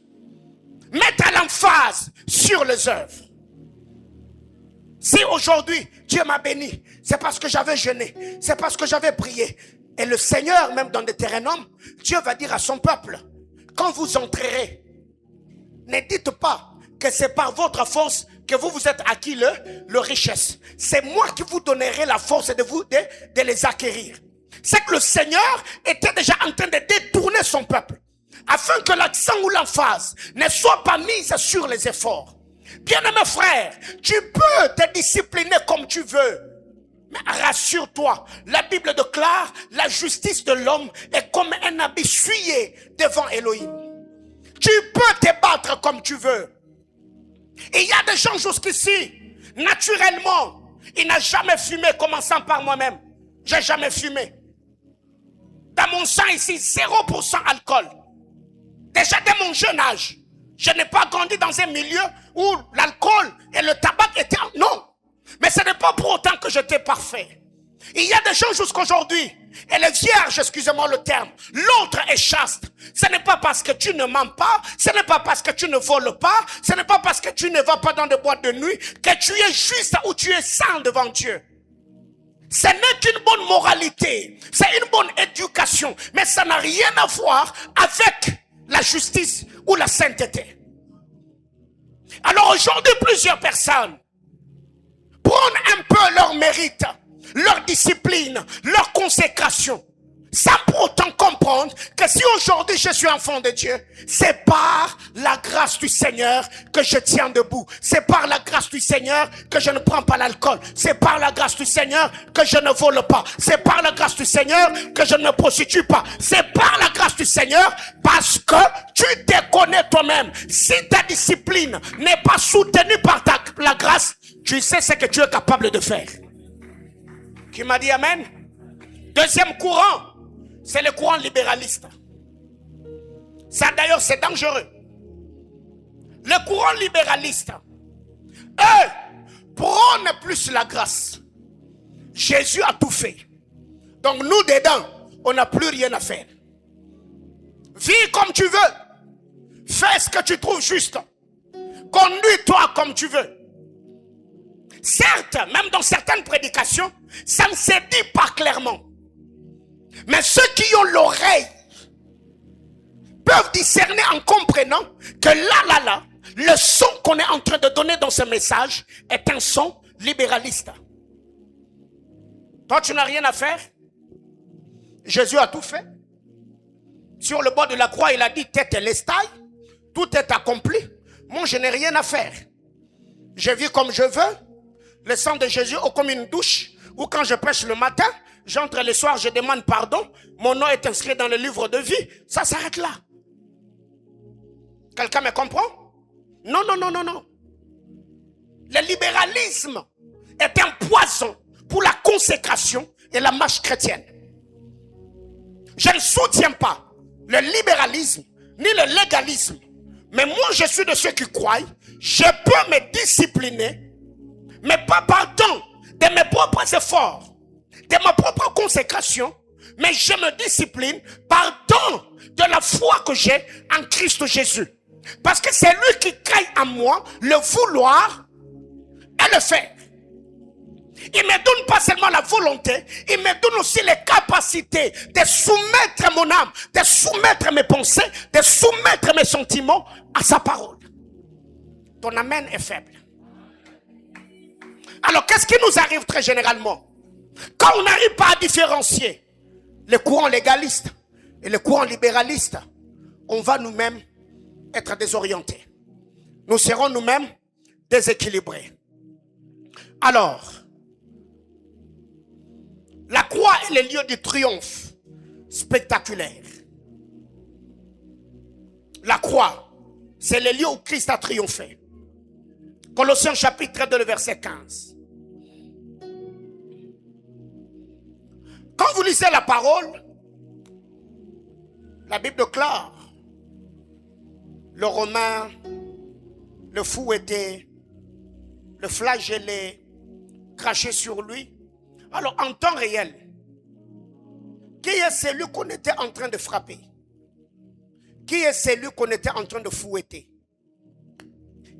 mettre l'emphase sur les œuvres. Si aujourd'hui Dieu m'a béni, c'est parce que j'avais jeûné, c'est parce que j'avais prié. Et le Seigneur, même dans Deutéronome, Dieu va dire à son peuple, quand vous entrerez, ne dites pas que c'est par votre force que vous vous êtes acquis le richesse. C'est moi qui vous donnerai la force de les acquérir. C'est que le Seigneur était déjà en train de détourner son peuple, afin que l'accent ou l'emphase ne soit pas mise sur les efforts. Bien-aimé frère, tu peux te discipliner comme tu veux. Mais rassure-toi, la Bible déclare la justice de l'homme est comme un habit souillé devant Elohim. Tu peux te battre comme tu veux. Et il y a des gens jusqu'ici, naturellement, ils n'ont jamais fumé, commençant par moi-même. J'ai jamais fumé. Dans mon sang ici, 0% alcool. Déjà dès mon jeune âge, je n'ai pas grandi dans un milieu où l'alcool et le tabac étaient... Non. Mais ce n'est pas pour autant que j'étais parfait. Il y a des gens jusqu'aujourd'hui, elle est vierge, excusez-moi le terme. L'autre est chaste. Ce n'est pas parce que tu ne mens pas, ce n'est pas parce que tu ne voles pas, ce n'est pas parce que tu ne vas pas dans des boîtes de nuit que tu es juste ou tu es saint devant Dieu. Ce n'est qu'une bonne moralité, c'est une bonne éducation, mais ça n'a rien à voir avec la justice ou la sainteté. Alors aujourd'hui, plusieurs personnes prennent un peu leur mérite, leur discipline, leur consécration, sans pour autant comprendre que si aujourd'hui je suis enfant de Dieu, c'est par la grâce du Seigneur que je tiens debout. C'est par la grâce du Seigneur que je ne prends pas l'alcool. C'est par la grâce du Seigneur que je ne vole pas. C'est par la grâce du Seigneur que je ne me prostitue pas. C'est par la grâce du Seigneur parce que tu te connais toi-même. Si ta discipline n'est pas soutenue par la grâce, tu sais ce que tu es capable de faire. Qui m'a dit amen? Deuxième courant, c'est le courant libéraliste. Ça d'ailleurs c'est dangereux. Le courant libéraliste, eux, prônent plus la grâce. Jésus a tout fait. Donc nous dedans, on n'a plus rien à faire. Vis comme tu veux. Fais ce que tu trouves juste. Conduis-toi comme tu veux. Certes, même dans certaines prédications, ça ne se dit pas clairement. Mais ceux qui ont l'oreille peuvent discerner en comprenant que là, le son qu'on est en train de donner dans ce message est un son libéraliste. Toi, tu n'as rien à faire. Jésus a tout fait. Sur le bord de la croix, il a dit tête et l'estaille. Tout est accompli. Moi, je n'ai rien à faire. Je vis comme je veux. Le sang de Jésus est comme une douche. Ou quand je prêche le matin, j'entre le soir, je demande pardon. Mon nom est inscrit dans le livre de vie. Ça s'arrête là. Quelqu'un me comprend? Non. Le libéralisme est un poison pour la consécration et la marche chrétienne. Je ne soutiens pas le libéralisme ni le légalisme. Mais moi, je suis de ceux qui croient. Je peux me discipliner, mais pas pardon de mes propres efforts, de ma propre consécration, mais je me discipline pardon de la foi que j'ai en Christ Jésus. Parce que c'est lui qui crée en moi le vouloir et le faire. Il me donne pas seulement la volonté, il me donne aussi les capacités de soumettre mon âme, de soumettre mes pensées, de soumettre mes sentiments à sa parole. Ton amen est faible. Alors qu'est-ce qui nous arrive très généralement? Quand on n'arrive pas à différencier le courant légaliste et le courant libéraliste, on va nous-mêmes être désorientés. Nous serons nous-mêmes déséquilibrés. Alors, la croix est le lieu du triomphe spectaculaire. La croix, c'est le lieu où Christ a triomphé. Colossiens chapitre 2, le verset 15. Quand vous lisez la parole, la Bible déclare le Romain, le fouetté, le flagellé, craché sur lui, Alors, en temps réel, qui est celui qu'on était en train de frapper? Qui est celui qu'on était en train de fouetter?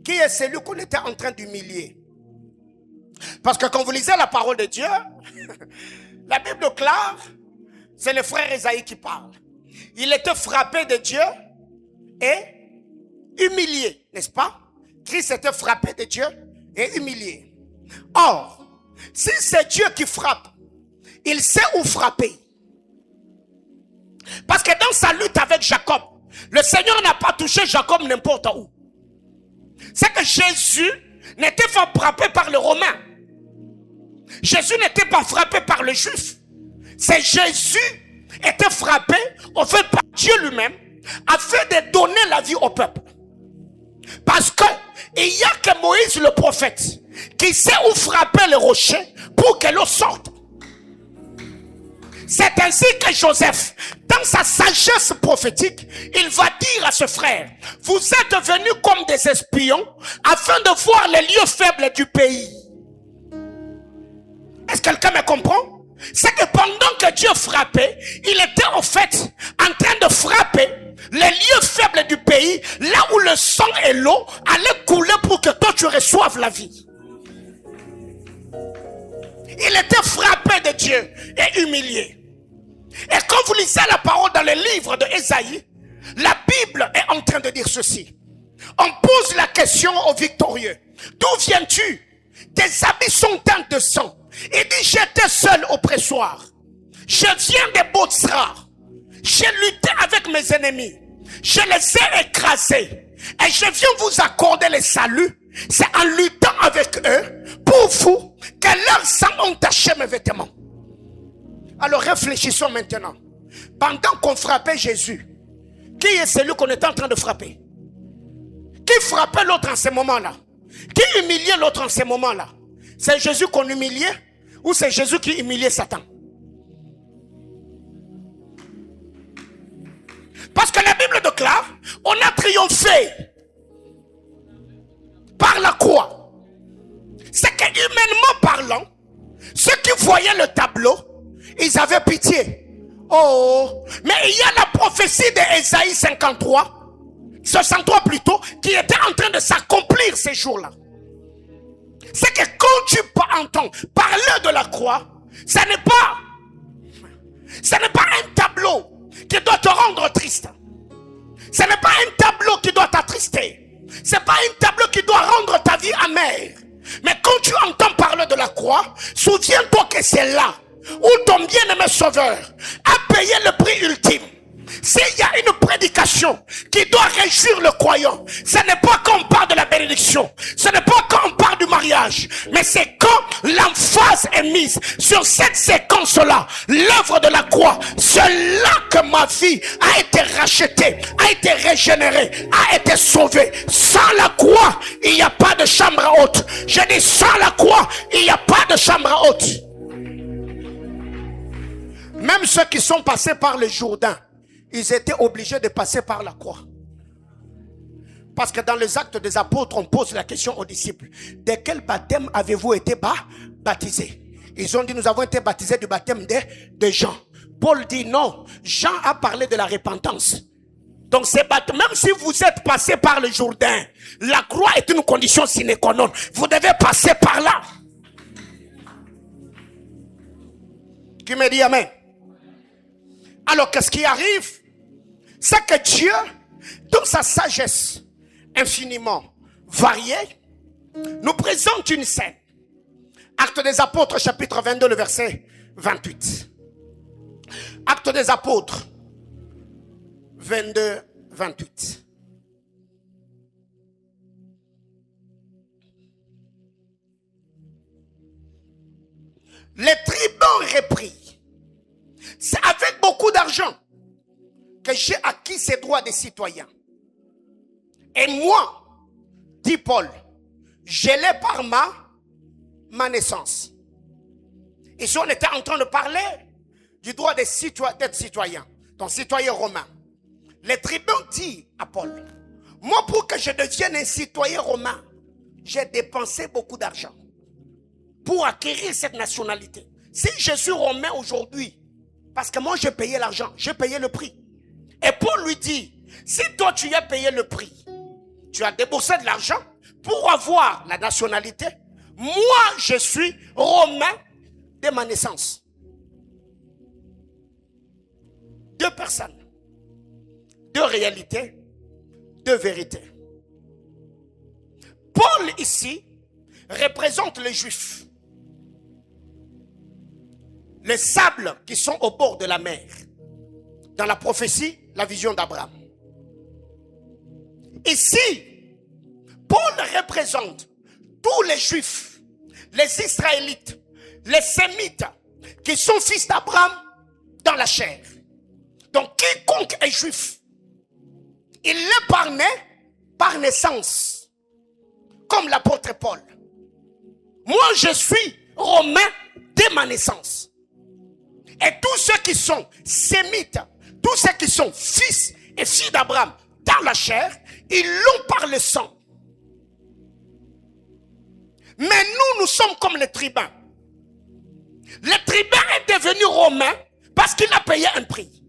Qui est celui qu'on était en train d'humilier? Parce que quand vous lisez la parole de Dieu, la Bible déclare, c'est le frère Esaïe qui parle. Il était frappé de Dieu et humilié, n'est-ce pas? Christ était frappé de Dieu et humilié. Or, si c'est Dieu qui frappe, il sait où frapper. Parce que dans sa lutte avec Jacob, le Seigneur n'a pas touché Jacob n'importe où. C'est que Jésus n'était pas frappé par le Romain. Jésus n'était pas frappé par le Juif. C'est Jésus était frappé, en fait, par Dieu lui-même, afin de donner la vie au peuple. Parce que il n'y a que Moïse le prophète qui sait où frapper le rocher pour que l'eau sorte. C'est ainsi que Joseph, dans sa sagesse prophétique, il va dire à ce frère, vous êtes venus comme des espions afin de voir les lieux faibles du pays. Est-ce que quelqu'un me comprend? C'est que pendant que Dieu frappait, il était en fait en train de frapper les lieux faibles du pays, là où le sang et l'eau allaient couler pour que toi tu reçoives la vie. Il était frappé de Dieu et humilié. Et quand vous lisez la parole dans le livre de Ésaïe, la Bible est en train de dire ceci. On pose la question au victorieux. D'où viens-tu? Tes habits sont teints de sang. Il dit, j'étais seul au pressoir. Je viens des Bozrah. J'ai lutté avec mes ennemis. Je les ai écrasés. Et je viens vous accorder le salut. C'est en luttant avec eux, pour vous, que leur sang ont taché mes vêtements. Alors réfléchissons maintenant. Pendant qu'on frappait Jésus, qui est celui qu'on était en train de frapper? Qui frappait l'autre en ce moment-là? Qui humiliait l'autre en ce moment-là? C'est Jésus qu'on humiliait ou c'est Jésus qui humiliait Satan? Parce que la Bible déclare, on a triomphé par la croix. C'est que humainement parlant, ceux qui voyaient le tableau, ils avaient pitié. Oh, mais il y a la prophétie d'Ésaïe 63 plutôt, qui était en train de s'accomplir ces jours-là. C'est que quand tu entends parler de la croix, ce n'est pas un tableau qui doit te rendre triste. Ce n'est pas un tableau qui doit t'attrister. Ce n'est pas un tableau qui doit rendre ta vie amère. Mais quand tu entends parler de la croix, souviens-toi que c'est là où ton bien-aimé sauveur a payé le prix ultime. S'il y a une prédication qui doit réjouir le croyant, ce n'est pas quand on parle de la bénédiction, ce n'est pas quand on parle du mariage, mais c'est quand l'emphase est mise sur cette séquence-là, l'œuvre de la croix. C'est là que ma vie a été rachetée, a été régénérée, a été sauvée. Sans la croix, il n'y a pas de chambre haute. Je dis sans la croix, il n'y a pas de chambre haute. Même ceux qui sont passés par le Jourdain, ils étaient obligés de passer par la croix. Parce que dans les Actes des Apôtres, on pose la question aux disciples. De quel baptême avez-vous été baptisés? Ils ont dit, nous avons été baptisés du baptême de Jean. Paul dit non, Jean a parlé de la repentance. Donc même si vous êtes passé par le Jourdain, la croix est une condition sine qua non. Vous devez passer par là. Qui me dit amen? Alors qu'est-ce qui arrive? C'est que Dieu, dans sa sagesse infiniment variée, nous présente une scène. Actes des Apôtres, chapitre 22, le verset 28. Actes des Apôtres, 22, 28. Les tribuns repris. C'est avec beaucoup d'argent que j'ai acquis ces droits de citoyen. Et moi, dit Paul, je l'ai par ma naissance. Ici, on était en train de parler du droit d'être citoyen, donc citoyen romain. Les tribuns disent à Paul, moi pour que je devienne un citoyen romain, j'ai dépensé beaucoup d'argent pour acquérir cette nationalité. Si je suis romain aujourd'hui, parce que moi j'ai payé l'argent, j'ai payé le prix. Et Paul lui dit, si toi tu as payé le prix, tu as déboursé de l'argent pour avoir la nationalité, moi je suis romain de ma naissance. Deux personnes, deux réalités, deux vérités. Paul ici représente les Juifs. Les sables qui sont au bord de la mer. Dans la prophétie, la vision d'Abraham. Ici, Paul représente tous les Juifs, les Israélites, les Sémites, qui sont fils d'Abraham dans la chair. Donc, quiconque est Juif, il est par naissance, comme l'apôtre Paul. Moi, je suis romain dès ma naissance. Et tous ceux qui sont sémites, tous ceux qui sont fils et filles d'Abraham dans la chair, ils l'ont par le sang. Mais nous sommes comme les tribuns. Le tribun est devenu romain parce qu'il a payé un prix.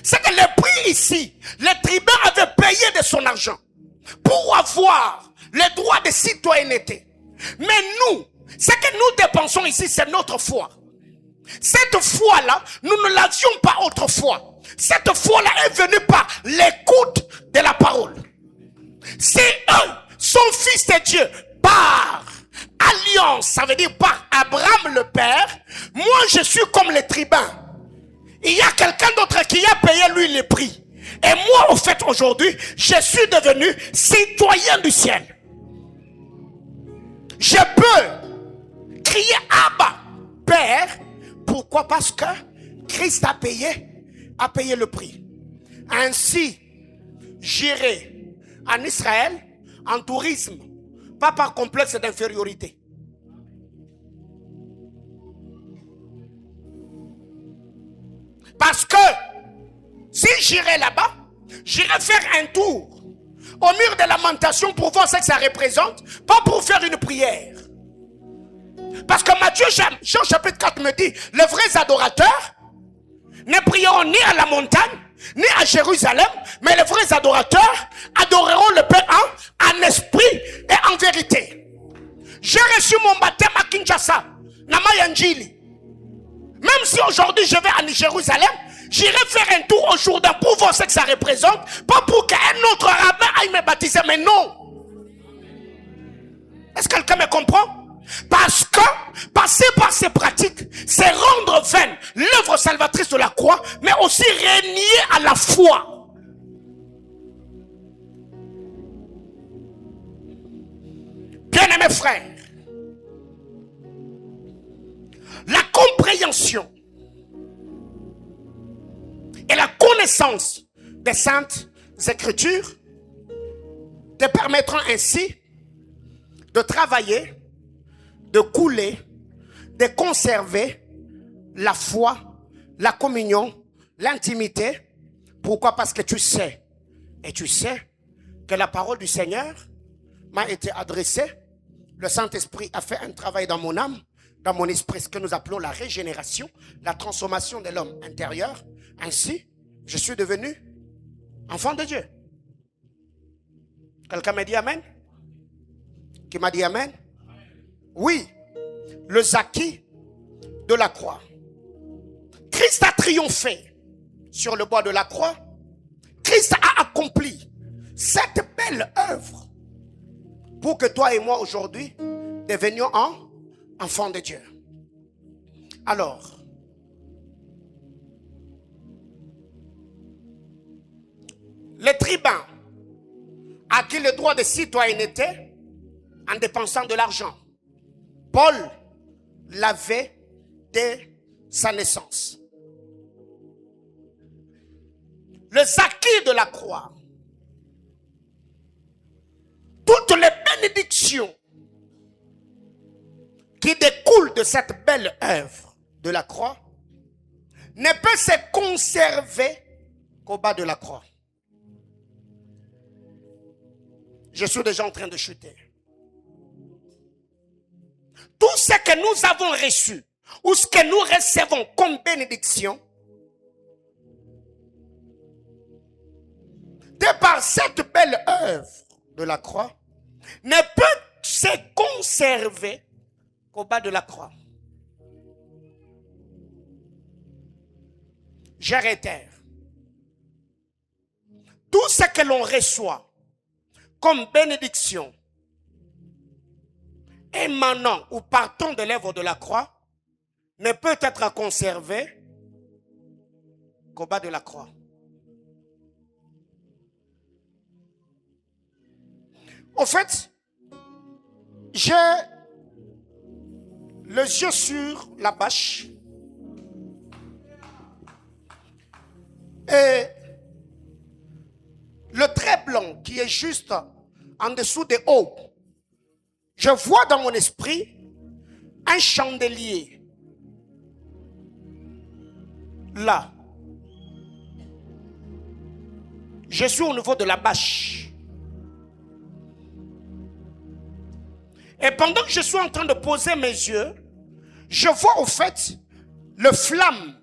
C'est que le prix ici, le tribun avait payé de son argent pour avoir le droit de citoyenneté. Mais nous, ce que nous dépensons ici, c'est notre foi. Cette foi-là, nous ne l'avions pas autrefois. Cette foi-là est venue par l'écoute de la parole. C'est eux, son fils de Dieu, par alliance, ça veut dire par Abraham le père. Moi, je suis comme les tribuns. Il y a quelqu'un d'autre qui a payé lui le prix. Et moi, au fait, aujourd'hui, je suis devenu citoyen du ciel. Je peux crier Abba, Père. Pourquoi? Parce que Christ a payé le prix. Ainsi, j'irai en Israël en tourisme, pas par complexe d'infériorité. Parce que si j'irai là-bas, j'irai faire un tour au mur de lamentation pour voir ce que ça représente, pas pour faire une prière. Parce que Matthieu, Jean chapitre 4 me dit, les vrais adorateurs ne prieront ni à la montagne, ni à Jérusalem, mais les vrais adorateurs adoreront le Père en esprit et en vérité. J'ai reçu mon baptême à Kinshasa, Namayanjili. Même si aujourd'hui je vais à Jérusalem, j'irai faire un tour au Jourdain pour voir ce que ça représente, pas pour qu'un autre rabbin aille me baptiser, mais non. Est-ce que quelqu'un me comprend? Parce que passer par ces pratiques, c'est rendre vaine l'œuvre salvatrice de la croix, mais aussi renier à la foi. Bien-aimés frères, la compréhension et la connaissance des saintes écritures te permettront ainsi de travailler, de couler, de conserver la foi, la communion, l'intimité. Pourquoi? Parce que tu sais, et tu sais que la parole du Seigneur m'a été adressée. Le Saint-Esprit a fait un travail dans mon âme, dans mon esprit, ce que nous appelons la régénération, la transformation de l'homme intérieur. Ainsi, je suis devenu enfant de Dieu. Quelqu'un m'a dit Amen? Qui m'a dit Amen? Oui, le Zaki de la croix. Christ a triomphé sur le bois de la croix. Christ a accompli cette belle œuvre pour que toi et moi aujourd'hui devenions enfants de Dieu. Alors, les tribuns a acquis le droit de citoyenneté en dépensant de l'argent. Paul l'avait dès sa naissance. Le Zaki de la croix, toutes les bénédictions qui découlent de cette belle œuvre de la croix ne peuvent se conserver qu'au bas de la croix. Je suis déjà en train de chuter. Tout ce que nous avons reçu ou ce que nous recevons comme bénédiction, de par cette belle œuvre de la croix, ne peut se conserver qu'au bas de la croix. Je réitère. Tout ce que l'on reçoit comme bénédiction émanant ou partant de l'œuvre de la croix ne peut être conservé qu'au bas de la croix. En fait, j'ai les yeux sur la bâche et le trait blanc qui est juste en dessous des hauts. Je vois dans mon esprit un chandelier là. Je suis au niveau de la bâche. Et pendant que je suis en train de poser mes yeux, je vois au fait le flamme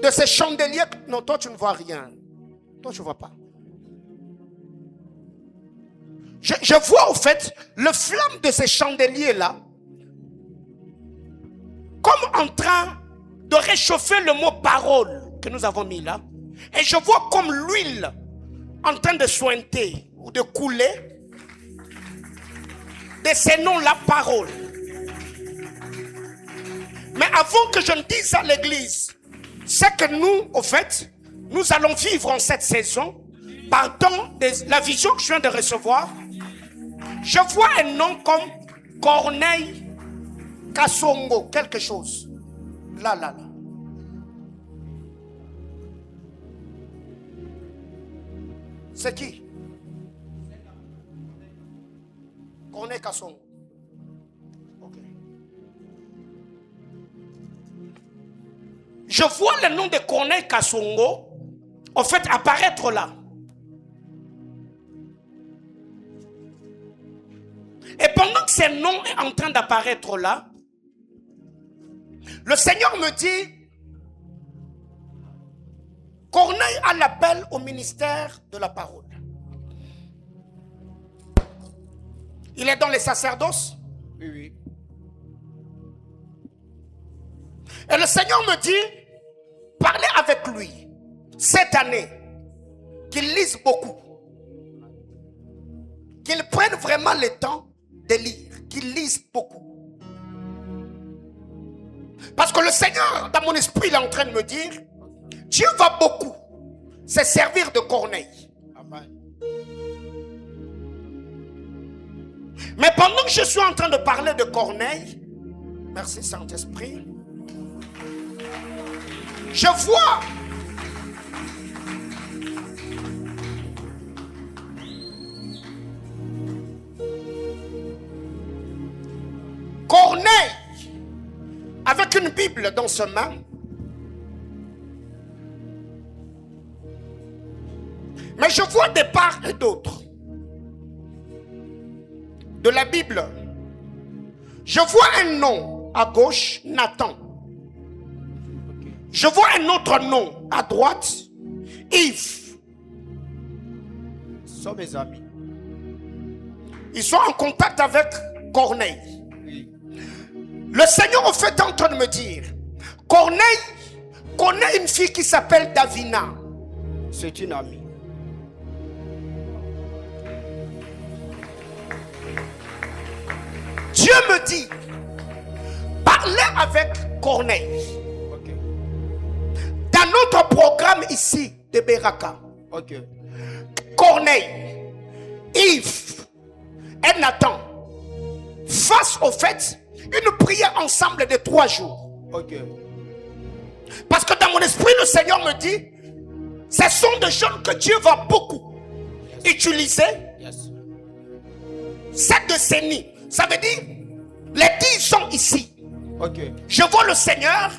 de ces chandeliers. Non, toi tu ne vois rien. Toi tu ne vois pas. Je vois au fait le flamme de ces chandeliers là comme en train de réchauffer le mot parole que nous avons mis là. Et je vois comme l'huile en train de sointer ou de couler de ces noms la parole. Mais avant que je ne dise à l'église ce que nous, au fait, nous allons vivre en cette saison, partant de la vision que je viens de recevoir, je vois un nom comme Corneille Kassongo, quelque chose. Là. C'est qui? Corneille Kassongo. Ok. Je vois le nom de Corneille Kassongo, en fait, apparaître là. Et pendant que ce nom est en train d'apparaître là, le Seigneur me dit, Corneille a l'appel au ministère de la parole. Il est dans les sacerdoces? Oui. Et le Seigneur me dit, parlez avec lui cette année, qu'il lise beaucoup, qu'il prenne vraiment le temps de lire, qu'il lise beaucoup. Parce que le Seigneur, dans mon esprit, il est en train de me dire, Dieu va beaucoup se servir de Corneille. Amen. Mais pendant que je suis en train de parler de Corneille, merci Saint-Esprit, je vois Corneille avec une Bible dans sa main. Mais je vois de part et d'autre de la Bible, je vois un nom à gauche, Nathan. Je vois un autre nom à droite, Yves. Ce sont mes amis. Ils sont en contact avec Corneille. Oui. Le Seigneur en fait est en train de me dire, Corneille connaît une fille qui s'appelle Davina. C'est une amie. Dieu me dit, parlez avec Corneille. Okay. Dans notre programme ici de Beraka, okay. Corneille, Yves et Nathan fassent au fait une prière ensemble de 3 jours. Okay. Parce que dans mon esprit, le Seigneur me dit, ce sont des jeunes que Dieu va beaucoup utiliser. Yes. Cette décennie. Ça veut dire, les 10 sont ici. Okay. Je vois le Seigneur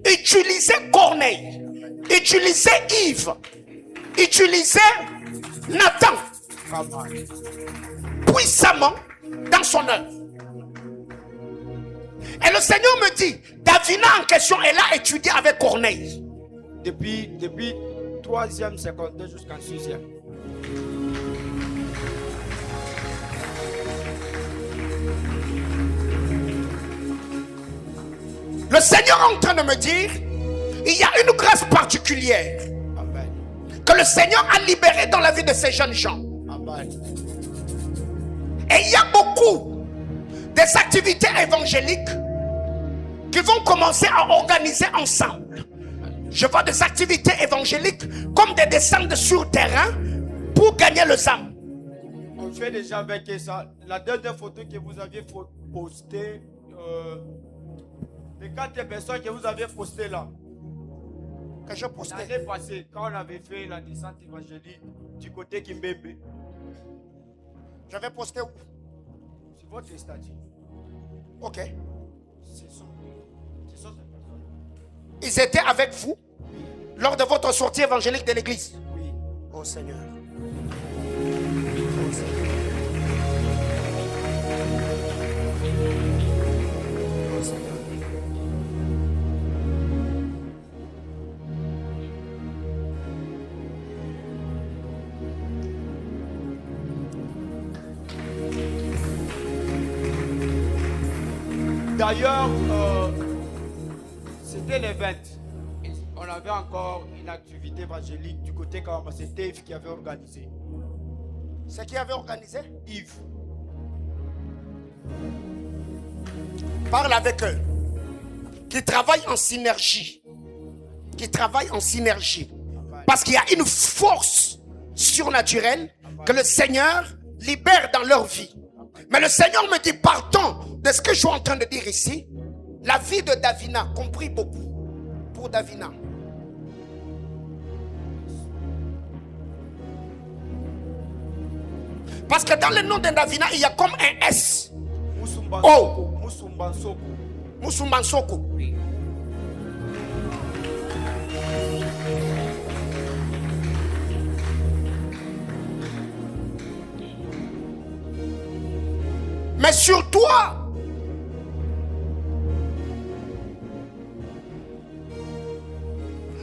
utiliser Corneille, utiliser Yves, utiliser Nathan puissamment dans son œuvre. Et le Seigneur me dit, Davina en question, elle a étudié avec Corneille. Depuis 3e secondaire jusqu'en 6e. Le Seigneur est en train de me dire, il y a une grâce particulière. Amen. Que le Seigneur a libérée dans la vie de ces jeunes gens. Amen. Et il y a beaucoup des activités évangéliques qui vont commencer à organiser ensemble. Je vois des activités évangéliques comme des descentes sur terrain pour gagner les âmes. On fait déjà avec ça. La dernière photo que vous aviez postée, les 4 personnes que vous avez postées là. Que je postais. L'année passée, quand on avait fait la descente évangélique du côté Kimbembe. J'avais posté où? C'est votre statut. Ok. Ce sont ces personnes. Ils étaient avec vous lors de votre sortie évangélique de l'église. Oui. Oh Seigneur. Oh Seigneur. D'ailleurs, c'était les 20. On avait encore une activité évangélique du côté Kawama. C'était Yves qui avait organisé. C'est qui avait organisé? Yves. Parle avec eux. Qui travaillent en synergie. Qui travaillent en synergie. Parce qu'il y a une force surnaturelle que le Seigneur libère dans leur vie. Mais le Seigneur me dit, partant de ce que je suis en train de dire ici, la vie de Davina, compris beaucoup pour Davina. Parce que dans le nom de Davina, il y a comme un S. Oh. Moussoumbansoko. Oui. Mais sur toi,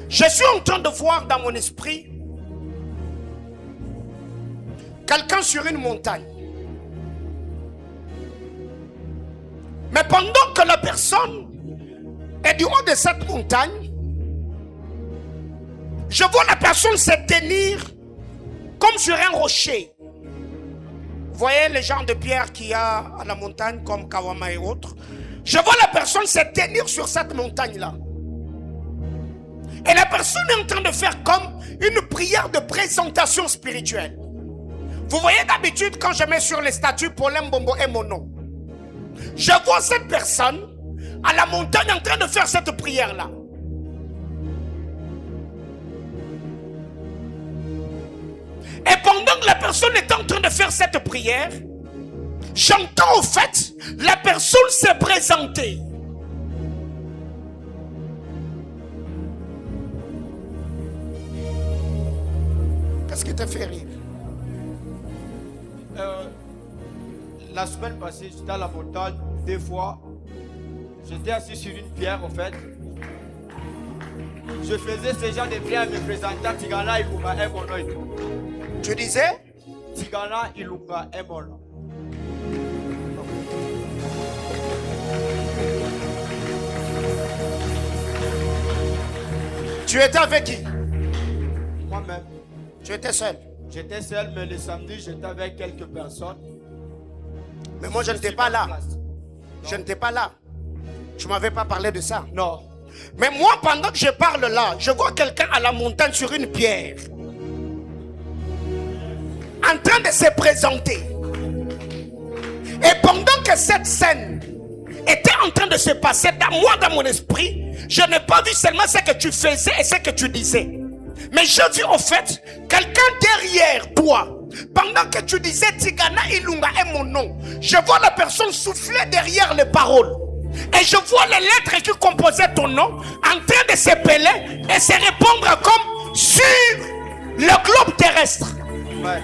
je suis en train de voir dans mon esprit quelqu'un sur une montagne. Mais pendant que la personne est du haut de cette montagne, je vois la personne se tenir comme sur un rocher. Vous voyez les genres de pierres qu'il y a à la montagne comme Kawama et autres. Je vois la personne se tenir sur cette montagne-là. Et la personne est en train de faire comme une prière de présentation spirituelle. Vous voyez d'habitude quand je mets sur les statues Paulin Bombo et mon nom. Je vois cette personne à la montagne en train de faire cette prière-là. Et pendant que la personne est en train de faire cette prière, j'entends au fait la personne se présenter. Qu'est-ce qui te fait rire? La semaine passée, j'étais à la montagne 2 fois. J'étais assis sur une pierre, en fait. Je faisais ce genre de prière me présentant Tigana Ilunga et mon nom. Tu disais? Tigana Ilunga et mon nom. Tu étais avec qui? Moi-même. Tu étais seul? J'étais seul, mais le samedi, j'étais avec quelques personnes. Mais moi, je n'étais pas là. Non. Je n'étais pas là. Tu ne m'avais pas parlé de ça. Non. Mais moi, pendant que je parle là, je vois quelqu'un à la montagne sur une pierre, en train de se présenter. Et pendant que cette scène était en train de se passer dans mon esprit, je n'ai pas vu seulement ce que tu faisais et ce que tu disais. Mais j'ai vu au fait quelqu'un derrière toi. Pendant que tu disais Tigana Ilunga est mon nom, je vois la personne souffler derrière les paroles. Et je vois les lettres qui composaient ton nom en train de s'épeler et se répandre comme sur le globe terrestre. Ouais.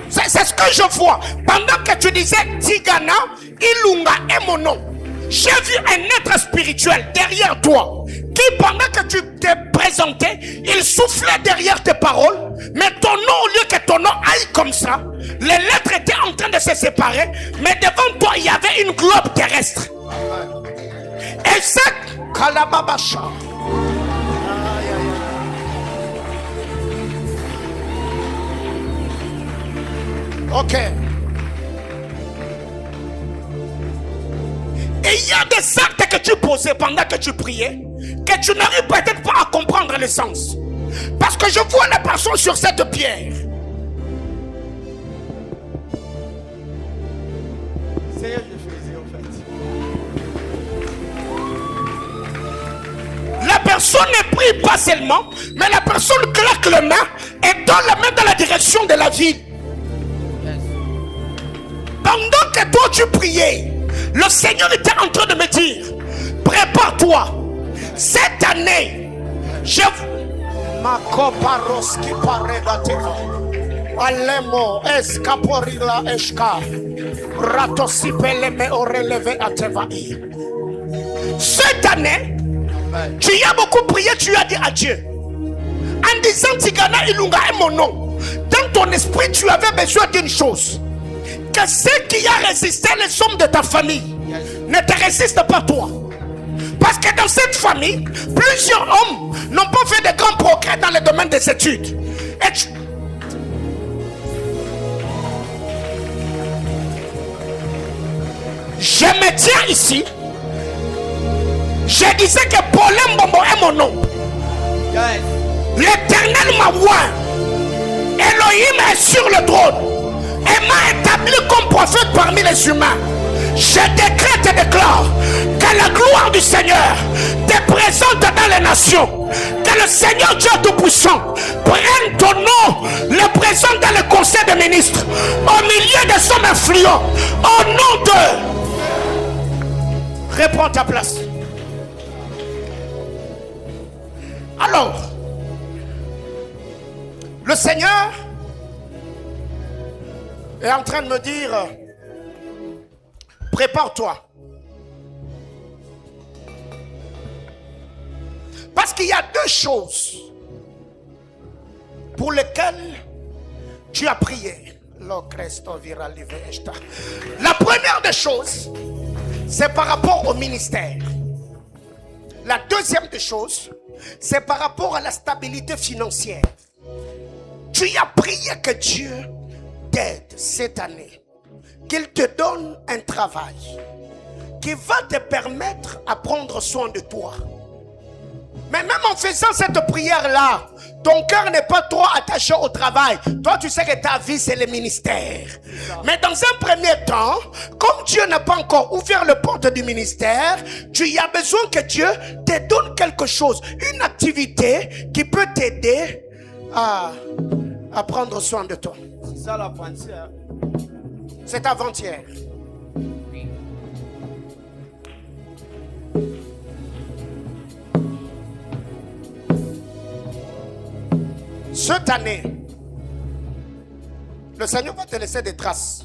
C'est ce que je vois. Pendant que tu disais Tigana, Ilunga est mon nom. J'ai vu un être spirituel derrière toi qui, pendant que tu t'es présenté, il soufflait derrière tes paroles. Mais ton nom, au lieu que ton nom aille comme ça, les lettres étaient en train de se séparer. Mais devant toi, il y avait une globe terrestre. Et c'est Kalababasha. Ok. Et il y a des actes que tu posais pendant que tu priais, que tu n'arrives peut-être pas à comprendre le sens. Parce que je vois la personne sur cette pierre. C'est ce que je faisais en fait. La personne ne prie pas seulement, mais la personne claque les mains et donne la main dans la direction de la ville. Pendant que toi tu priais, le Seigneur était en train de me dire, prépare-toi. Cette année, je... Alemo escaporila esca ratosipeleme orelevé à Tevaï. Cette année, tu as beaucoup prié, tu as dit à Dieu en disant Tigana Ilunga est mon nom. Dans ton esprit, tu avais besoin d'une chose, que ce qui a résisté les hommes de ta famille ne te résiste pas toi. Parce que dans cette famille, plusieurs hommes n'ont pas fait de grands progrès dans le domaine des études. Et je me tiens ici. Je disais que Paulin Bombo est mon nom. L'Éternel m'a oint. Elohim est sur le trône et m'a établi comme prophète parmi les humains. Je décrète et déclare que la gloire du Seigneur te présente dans les nations. Que le Seigneur Dieu Tout-Puissant prenne ton nom, le présente dans le conseil des ministres, au milieu des hommes influents, au nom de... Reprends ta place. Alors, le Seigneur est en train de me dire, prépare-toi. Parce qu'il y a deux choses pour lesquelles tu as prié. La première des choses, c'est par rapport au ministère. La deuxième des choses, c'est par rapport à la stabilité financière. Tu as prié que Dieu t'aide cette année, qu'il te donne un travail qui va te permettre à prendre soin de toi. Mais même en faisant cette prière-là, ton cœur n'est pas trop attaché au travail. Toi, tu sais que ta vie, c'est le ministère. Mais dans un premier temps, comme Dieu n'a pas encore ouvert le porte du ministère, tu as besoin que Dieu te donne quelque chose, une activité qui peut t'aider à prendre soin de toi. C'est ça la pensée. Hein? C'est avant-hier. Cette année, le Seigneur va te laisser des traces.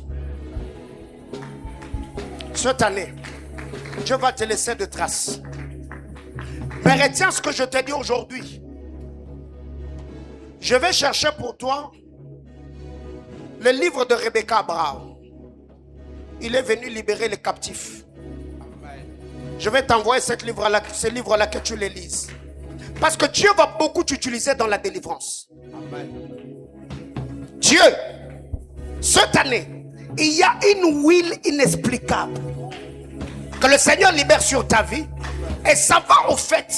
Cette année, Dieu va te laisser des traces. Mais retiens ce que je te dis aujourd'hui. Je vais chercher pour toi le livre de Rebecca Brown. Il est venu libérer les captifs. Je vais t'envoyer ce livre-là que tu le lises. Parce que Dieu va beaucoup t'utiliser dans la délivrance. Dieu, cette année, il y a une huile inexplicable que le Seigneur libère sur ta vie. Et ça va au fait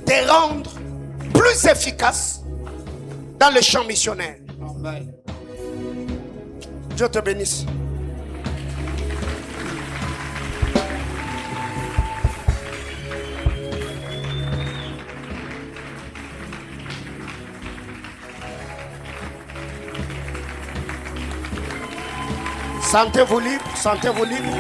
te rendre plus efficace dans le champ missionnaire. Amen. Dieu te bénisse. Sentez-vous libre, sentez-vous libre.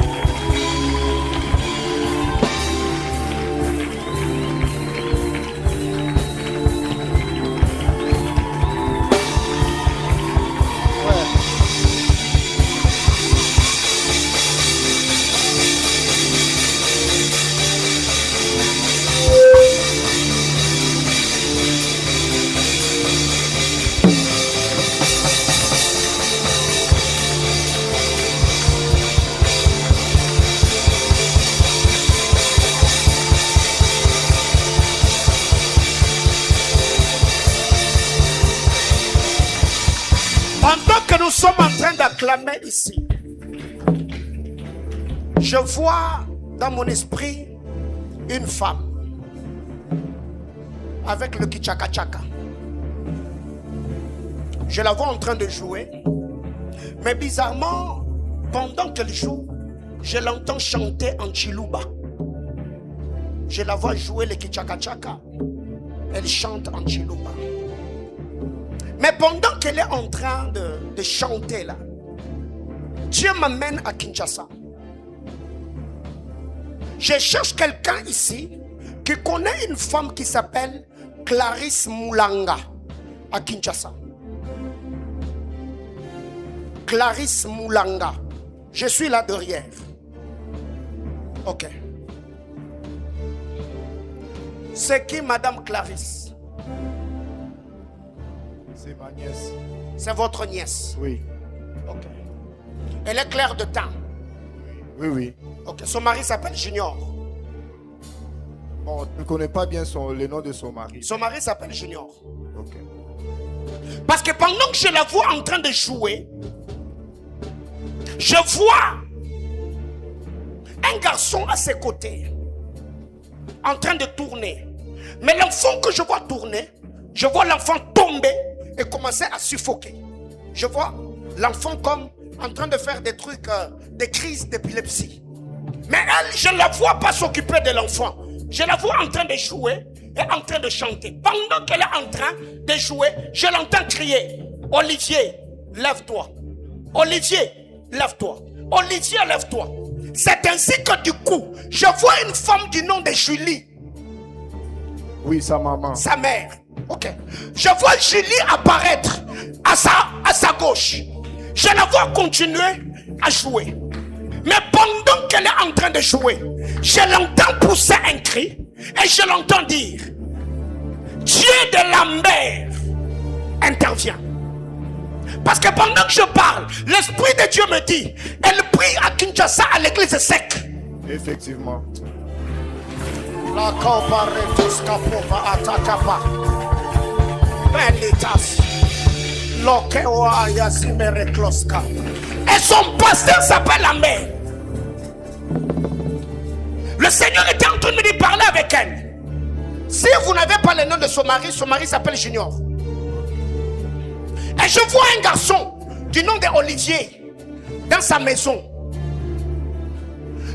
que nous sommes en train d'acclamer ici, je vois dans mon esprit une femme avec le kichaka-chaka. Je la vois en train de jouer, mais bizarrement, pendant qu'elle joue, je l'entends chanter en chiluba. Je la vois jouer le kichaka-chaka. Elle chante en chiluba. Mais pendant qu'elle est en train de chanter là, Dieu m'amène à Kinshasa. Je cherche quelqu'un ici qui connaît une femme qui s'appelle Clarisse Moulanga à Kinshasa. Clarisse Moulanga. Je suis là derrière. Ok. C'est qui Madame Clarisse? C'est ma nièce. C'est votre nièce. Oui. Ok. Elle est claire de teint. Oui, oui. Ok. Son mari s'appelle Junior. Bon, je ne connais pas bien le nom de son mari. Son mari s'appelle Junior. Ok. Parce que pendant que je la vois en train de jouer, je vois un garçon à ses côtés en train de tourner. Mais l'enfant que je vois tourner, je vois l'enfant tomber et commencer à suffoquer. Je vois l'enfant comme en train de faire des trucs, des crises d'épilepsie. Mais elle, je ne la vois pas s'occuper de l'enfant. Je la vois en train de jouer et en train de chanter. Pendant qu'elle est en train de jouer, je l'entends crier: Olivier, lève-toi. Olivier, lève-toi. Olivier, lève-toi. C'est ainsi que du coup, je vois une femme du nom de Julie. Oui, sa maman. Sa mère. Ok. Je vois Julie apparaître à sa gauche. Je la vois continuer à jouer. Mais pendant qu'elle est en train de jouer, je l'entends pousser un cri et je l'entends dire: Dieu de la mer intervient. Parce que pendant que je parle, l'Esprit de Dieu me dit: elle prie à Kinshasa à l'église sec. Effectivement. La comparetus capova atakapa. Benitas. Lokewa yazimere kloska. Et son pasteur s'appelle la mère. Le Seigneur était en train de me parler avec elle. Si vous n'avez pas le nom de son mari s'appelle Junior. Et je vois un garçon du nom d'Olivier dans sa maison.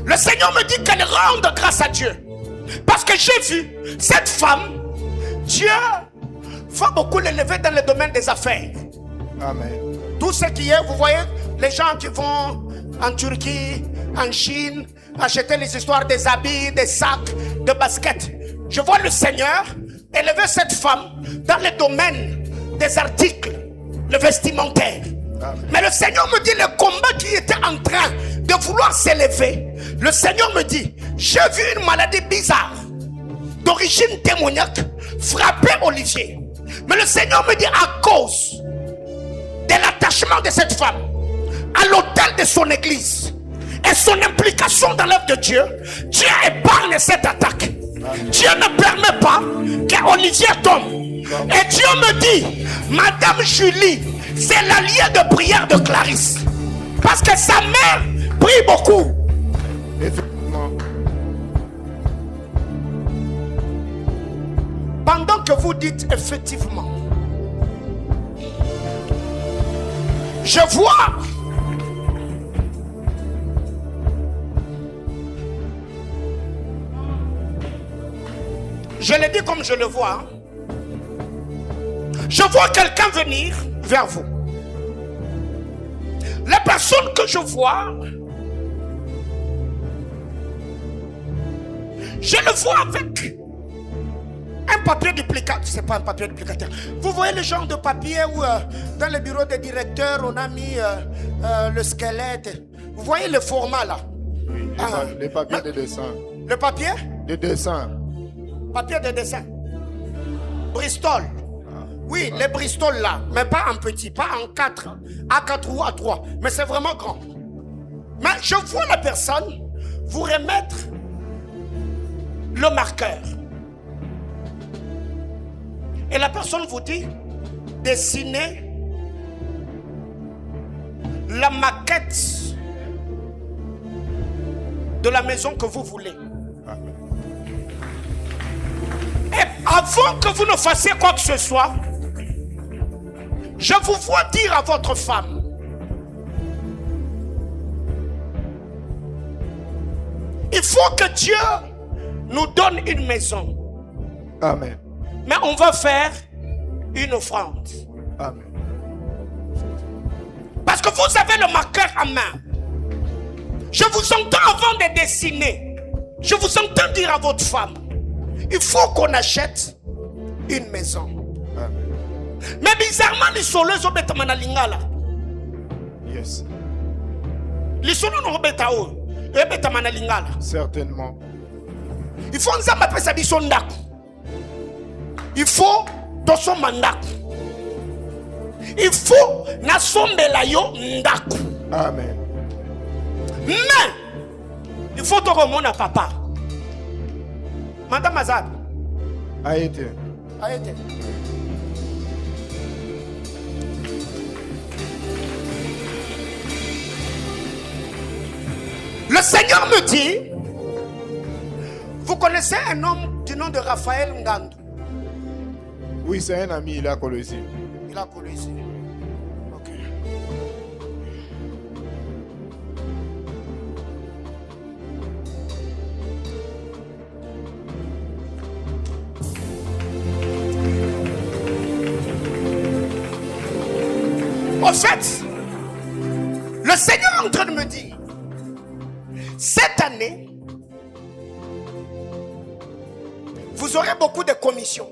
Le Seigneur me dit qu'elle rende grâce à Dieu. Parce que j'ai vu cette femme, Dieu va beaucoup l'élever dans le domaine des affaires. Amen. Tout ce qui est, vous voyez, les gens qui vont en Turquie, en Chine, acheter les histoires des habits, des sacs, de baskets. Je vois le Seigneur élever cette femme dans le domaine des articles, le vestimentaire. Amen. Mais le Seigneur me dit, le combat qui était en train de vouloir s'élever, le Seigneur me dit: j'ai vu une maladie bizarre d'origine démoniaque frapper Olivier. Mais le Seigneur me dit, à cause de l'attachement de cette femme à l'autel de son église et son implication dans l'œuvre de Dieu, Dieu épargne cette attaque. Dieu ne permet pas qu'Olivier tombe. Et Dieu me dit: Madame Julie, c'est l'allié de prière de Clarisse. Parce que sa mère prie beaucoup. Effectivement. Pendant que vous dites effectivement, je vois je le dis comme je le vois. Je vois quelqu'un venir vers vous. La personne que je vois, je le vois avec un papier duplicateur. C'est pas un papier duplicateur. Vous voyez le genre de papier où dans le bureau des directeurs on a mis le squelette. Vous voyez le format là. Oui, les papiers de dessin. Le papier De dessin. Papier de dessin. Bristol. Oui, les Bristol là, mais pas en petit, pas en 4, A4 ou A3, mais c'est vraiment grand. Mais je vois la personne vous remettre le marqueur. Et la personne vous dit: dessinez la maquette de la maison que vous voulez. Et avant que vous ne fassiez quoi que ce soit, je vous vois dire à votre femme, il faut que Dieu nous donne une maison. Amen. Mais on va faire une offrande. Amen. Parce que vous avez le marqueur en main. Je vous entends avant de dessiner. Je vous entends dire à votre femme, il faut qu'on achète une maison. Amen. Mais bizarrement, les soleuses ont été manalingala. Yes. Les soleuses ont été manalingala. Certainement. Il faut nous appeler ça bisondaku. Il faut dans son mandat. Il faut na sombela yo ndaku. Amen. Mais il faut te remonter à papa. Madame Azad. A été. Le Seigneur me dit, vous connaissez un homme du nom de Raphaël Ngandou? Oui, c'est un ami, il a Colosie. Il a connu ici. Ok. En fait, le Seigneur est en train de me dire, cette année, vous aurez beaucoup de commissions.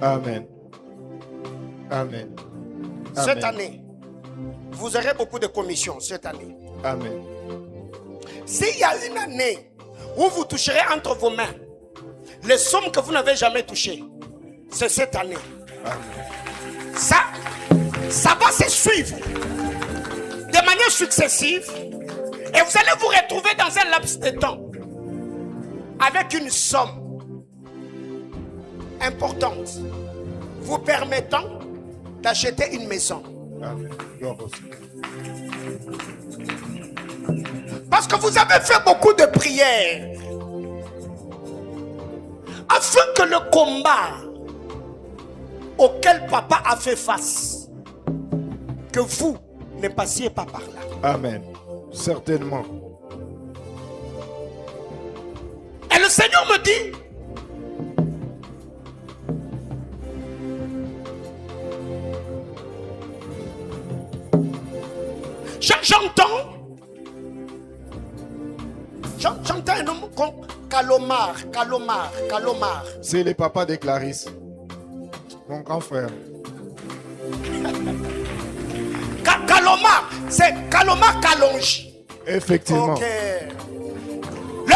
Amen. Amen. Cette Amen. année, vous aurez beaucoup de commissions cette année. Amen. S'il y a une année où vous toucherez entre vos mains les sommes que vous n'avez jamais touchées, c'est cette année. Amen. Ça va se suivre de manière successive et vous allez vous retrouver dans un laps de temps avec une somme importante vous permettant d'acheter une maison. Amen. Gloire au Seigneur. Parce que vous avez fait beaucoup de prières afin que le combat auquel papa a fait face, que vous ne passiez pas par là. Amen. Certainement. Et le Seigneur me dit, j'entends un homme comme Kalomar. C'est le papa de Clarisse, mon grand frère. Kalomar, c'est Kalomar Kalonji. Effectivement. Ok. Le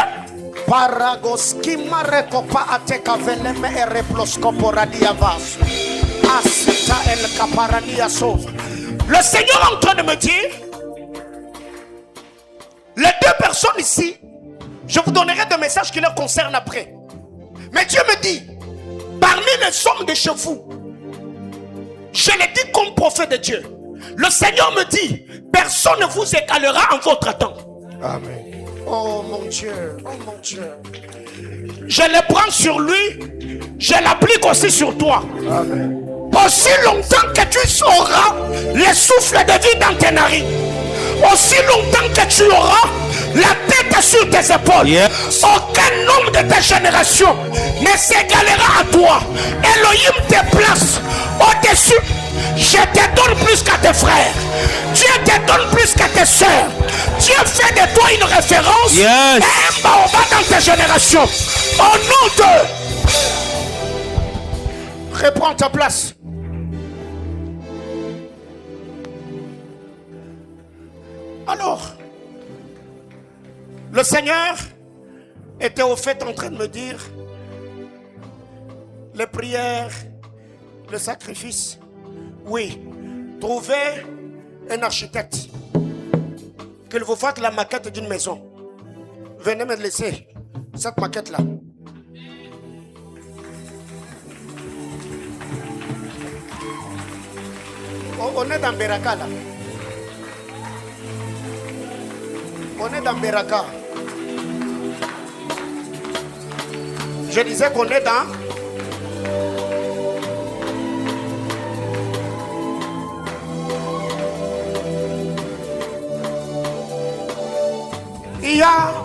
Paragoski Marekopa Ateka Veleme et Reploskoporadia Vas. Asita El Caparadia Sauve. Le Seigneur est en train de me dire, les deux personnes ici, je vous donnerai des messages qui leur concernent après. Mais Dieu me dit, parmi les hommes de chez vous, je l'ai dit comme prophète de Dieu, le Seigneur me dit, personne ne vous égalera en votre temps. Amen. Oh mon Dieu, oh mon Dieu. Je le prends sur lui, je l'applique aussi sur toi. Amen. Aussi longtemps que tu auras le souffle de vie dans tes narines, aussi longtemps que tu auras la tête sur tes épaules, aucun homme de ta génération ne s'égalera à toi. Elohim te place au-dessus. Je te donne plus qu'à tes frères. Dieu te donne plus qu'à tes soeurs. Dieu fait de toi une référence et un baobab dans ta génération. Au nom de... Reprends ta place. Alors, le Seigneur était au fait en train de me dire, les prières, le sacrifice, oui, trouvez un architecte, qu'il vous fasse la maquette d'une maison. Venez me laisser cette maquette-là. On est dans Beraka là. On est dans Beraka. Je disais qu'on est dans... Il y a...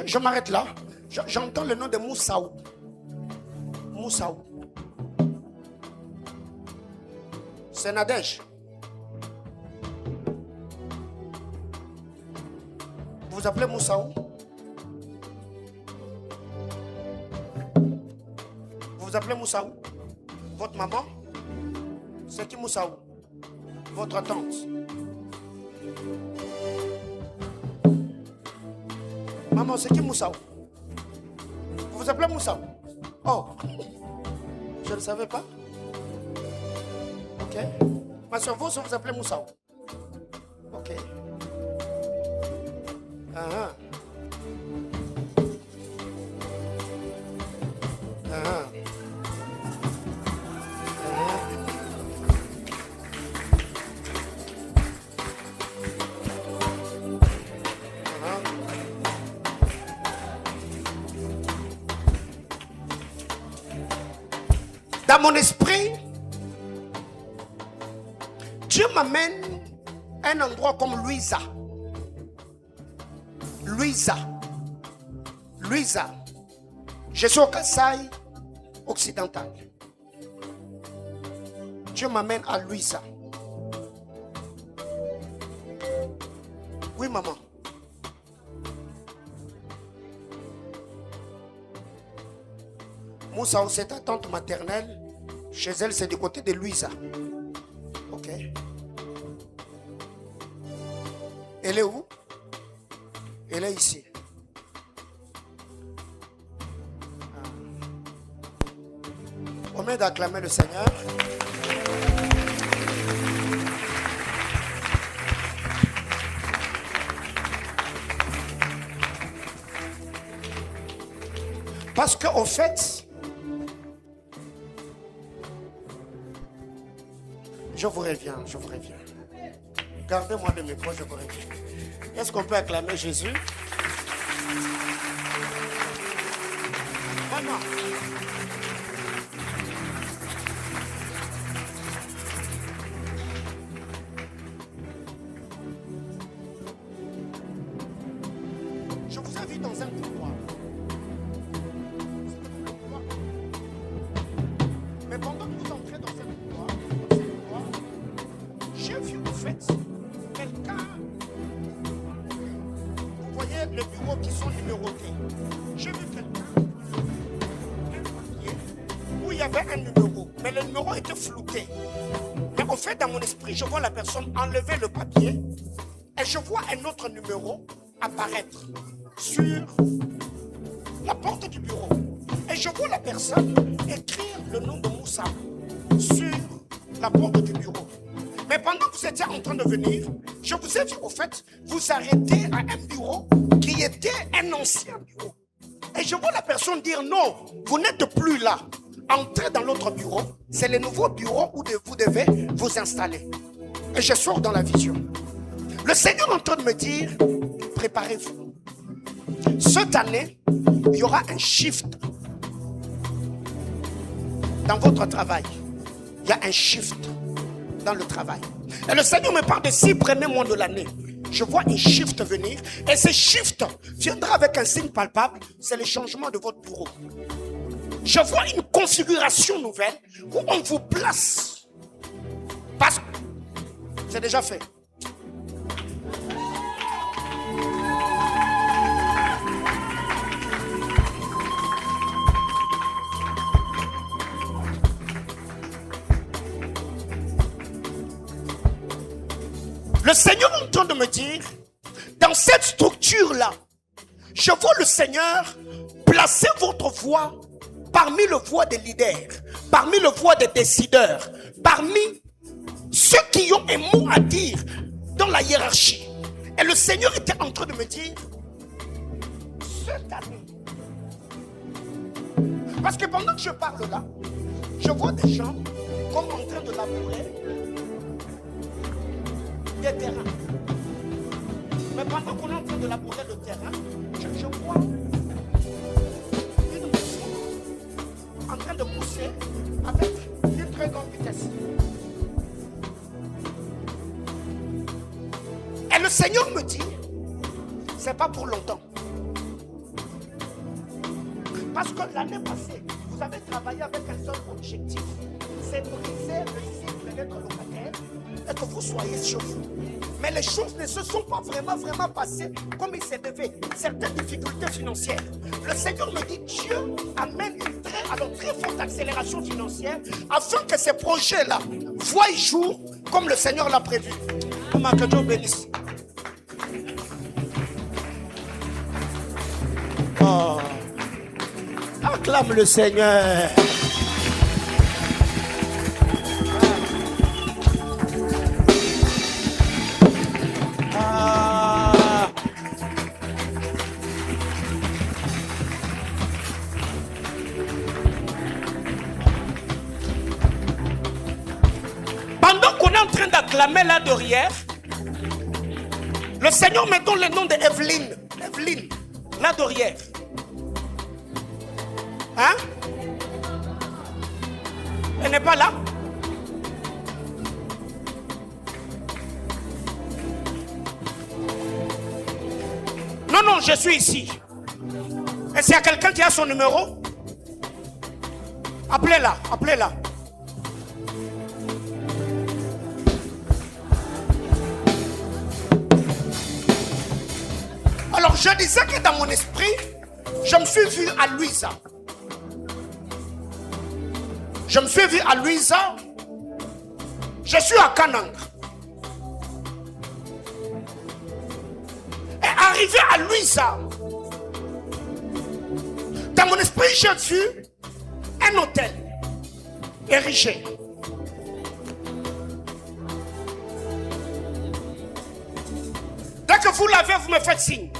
Je m'arrête là. J'entends le nom de Moussaou. Moussaou. C'est Nadège. Vous vous appelez Moussaou? Vous vous appelez Moussaou? Votre maman? C'est qui Moussaou? Votre tante? Maman, c'est qui Moussaou? Vous vous appelez Moussaou? Oh, je ne savais pas. Ok. Ma soeur, vous vous appelez Moussaou? Ok. Ah. Ah. Dans mon esprit, Dieu m'amène à un endroit comme Louisa. Je suis au Kasaï occidental. Dieu m'amène à Louisa. Oui, maman. Moussaou, c'est ta tante maternelle. Chez elle, c'est du côté de Louisa. Ok. Elle est où? Elle est ici. On met d'acclamer le Seigneur. Parce qu'au fait, je vous reviens. Gardez-moi le micro, je vous reviens. Est-ce qu'on peut acclamer Jésus? Maman. Je vous invite dans un couloir. Mais pendant que vous entrez dans un couloir, j'ai vu en fait quelqu'un. Vous voyez les bureaux qui sont numérotés. J'ai vu quelqu'un, un papier où il y avait un numéro, mais le numéro était flouté. Mais en fait, dans mon esprit, je vois la personne enlever le papier et je vois un autre numéro apparaître sur la porte du bureau. Et je vois la personne écrire le nom de Moussa sur la porte du bureau. Mais pendant que vous étiez en train de venir, je vous ai vu au fait vous arrêter à un bureau qui était un ancien bureau. Et je vois la personne dire non, vous n'êtes plus là. Entrez dans l'autre bureau. C'est le nouveau bureau où vous devez vous installer. Et je sors dans la vision. Le Seigneur est en train de me dire, préparez-vous. Cette année, il y aura un shift dans votre travail. Il y a un shift dans le travail. Et le Seigneur me parle de 6 premiers mois de l'année. Je vois un shift venir. Et ce shift viendra avec un signe palpable. C'est le changement de votre bureau. Je vois une configuration nouvelle où on vous place. Parce que c'est déjà fait. Le Seigneur est en train de me dire, dans cette structure-là, je vois le Seigneur placer votre voix parmi le voix des leaders, parmi le voix des décideurs, parmi ceux qui ont un mot à dire dans la hiérarchie. Et le Seigneur était en train de me dire, cette année, parce que pendant que je parle là, je vois des gens comme en train de labourer des terrains. Mais pendant qu'on est en train de labourer le terrain, je vois une maison en train de pousser avec une très grande vitesse. Et le Seigneur me dit, c'est pas pour longtemps. Parce que l'année passée, vous avez travaillé avec un seul objectif, c'est briser le cycle d'être locataire et que vous soyez chez vous. Mais les choses ne se sont pas vraiment passées comme il s'est devait. Certaines difficultés financières. Le Seigneur me dit, Dieu amène une très forte accélération financière afin que ces projets-là voient jour comme le Seigneur l'a prévu. Que Dieu bénisse. Oh. Acclame le Seigneur. Pendant qu'on est en train d'acclamer là derrière, le Seigneur me donne le nom d'Evelyne. Evelyne, là derrière. Hein? Elle n'est pas là? Non, je suis ici. Et s'il y a quelqu'un qui a son numéro, appelez-la, appelez-la. Alors je disais que dans mon esprit, je me suis vu à Louisa. Je me suis vu à Louisa. Je suis à Kanang. Et arrivé à Louisa, dans mon esprit, j'ai vu un hôtel érigé. Dès que vous l'avez, vous me faites signe.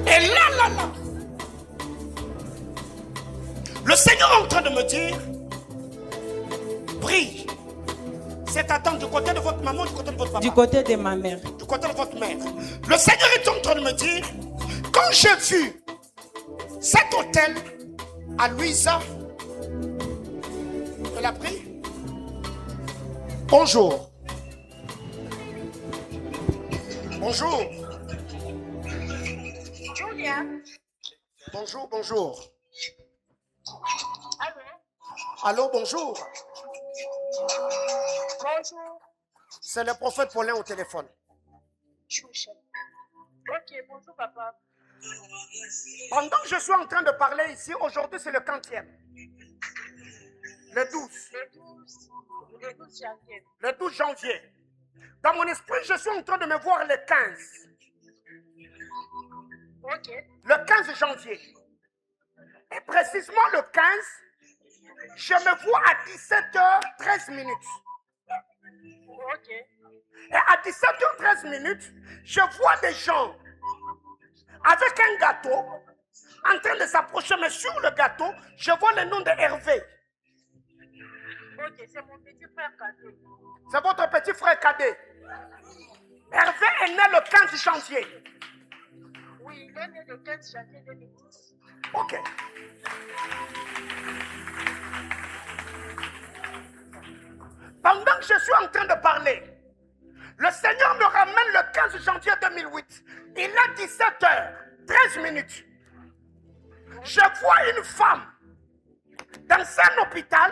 Et là, le Seigneur est en train de me dire, prie. C'est attendre du côté de votre maman, du côté de votre papa. Du côté de ma mère. Du côté de votre mère. Le Seigneur est en train de me dire, quand j'ai vu cet hôtel à Louisa, elle a pris. Bonjour. Bonjour. Julia. Bonjour. Allô? Allô, bonjour. Bonjour. C'est le prophète Paulin au téléphone. Choucha. Ok, bonjour papa. Pendant que je suis en train de parler ici, aujourd'hui c'est le 40e. Le 12. Le 12 janvier. Le 12 janvier. Dans mon esprit, je suis en train de me voir le 15. Ok. Le 15 janvier. Et précisément le 15, je me vois à 17h13 minutes. Ok. Et à 17h13 je vois des gens avec un gâteau en train de s'approcher. Mais sur le gâteau, je vois le nom de Hervé. Ok, c'est mon petit frère cadet. C'est votre petit frère cadet. Hervé est né le 15 janvier. Oui, il est né le 15 janvier 2010. Ok. Pendant que je suis en train de parler, le Seigneur me ramène le 15 janvier 2008. Il est 17h13. Je vois une femme dans un hôpital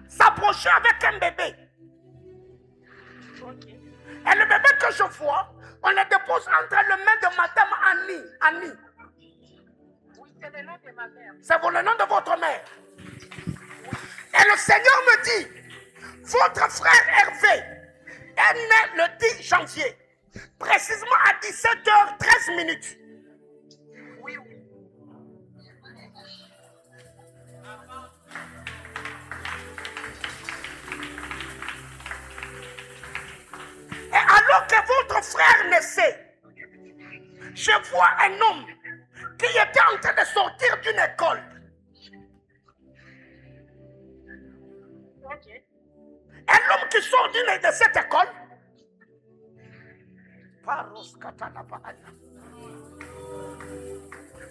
s'approcher avec un bébé. Ok. Et le bébé que je vois, on le dépose entre les mains de Madame Annie. C'est le nom de ma mère. C'est le nom de votre mère. Et le Seigneur me dit, votre frère Hervé est né le 10 janvier, précisément à 17h13 minutes. Oui, oui. Et alors que votre frère naissait, je vois un homme qui était en train de sortir d'une école. Ok. Un homme qui sort de cette école.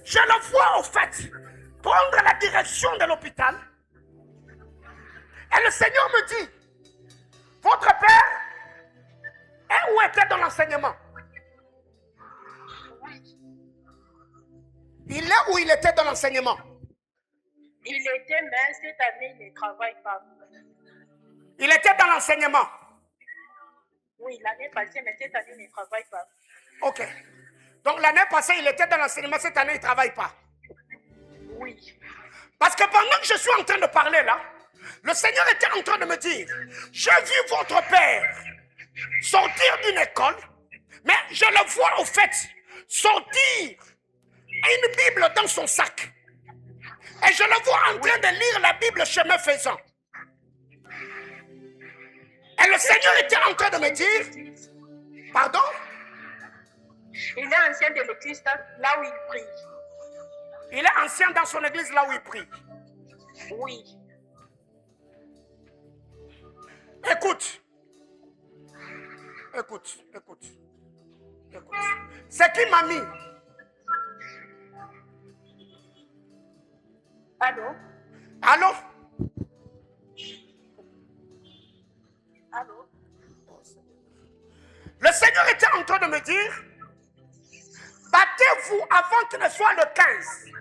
Je le vois au fait prendre la direction de l'hôpital. Et le Seigneur me dit, votre père est où était dans l'enseignement? Oui. Il est où il était dans l'enseignement? Il était, mais cette année, il ne travaille pas. Il était dans l'enseignement. Oui, l'année passée, mais cette année, il ne travaille pas. Ok. Donc l'année passée, il était dans l'enseignement. Cette année, il ne travaille pas. Oui. Parce que pendant que je suis en train de parler là, le Seigneur était en train de me dire, j'ai vu votre père sortir d'une école, mais je le vois au fait sortir une Bible dans son sac. Et je le vois en train de lire la Bible chemin faisant. Et le Seigneur était en train de me dire, pardon? Il est ancien de l'église là où il prie. Il est ancien dans son église là où il prie. Oui. Écoute. C'est qui mamie? Allô? Allô? Allô? Le Seigneur était en train de me dire, battez-vous avant qu'il ne soit le 15.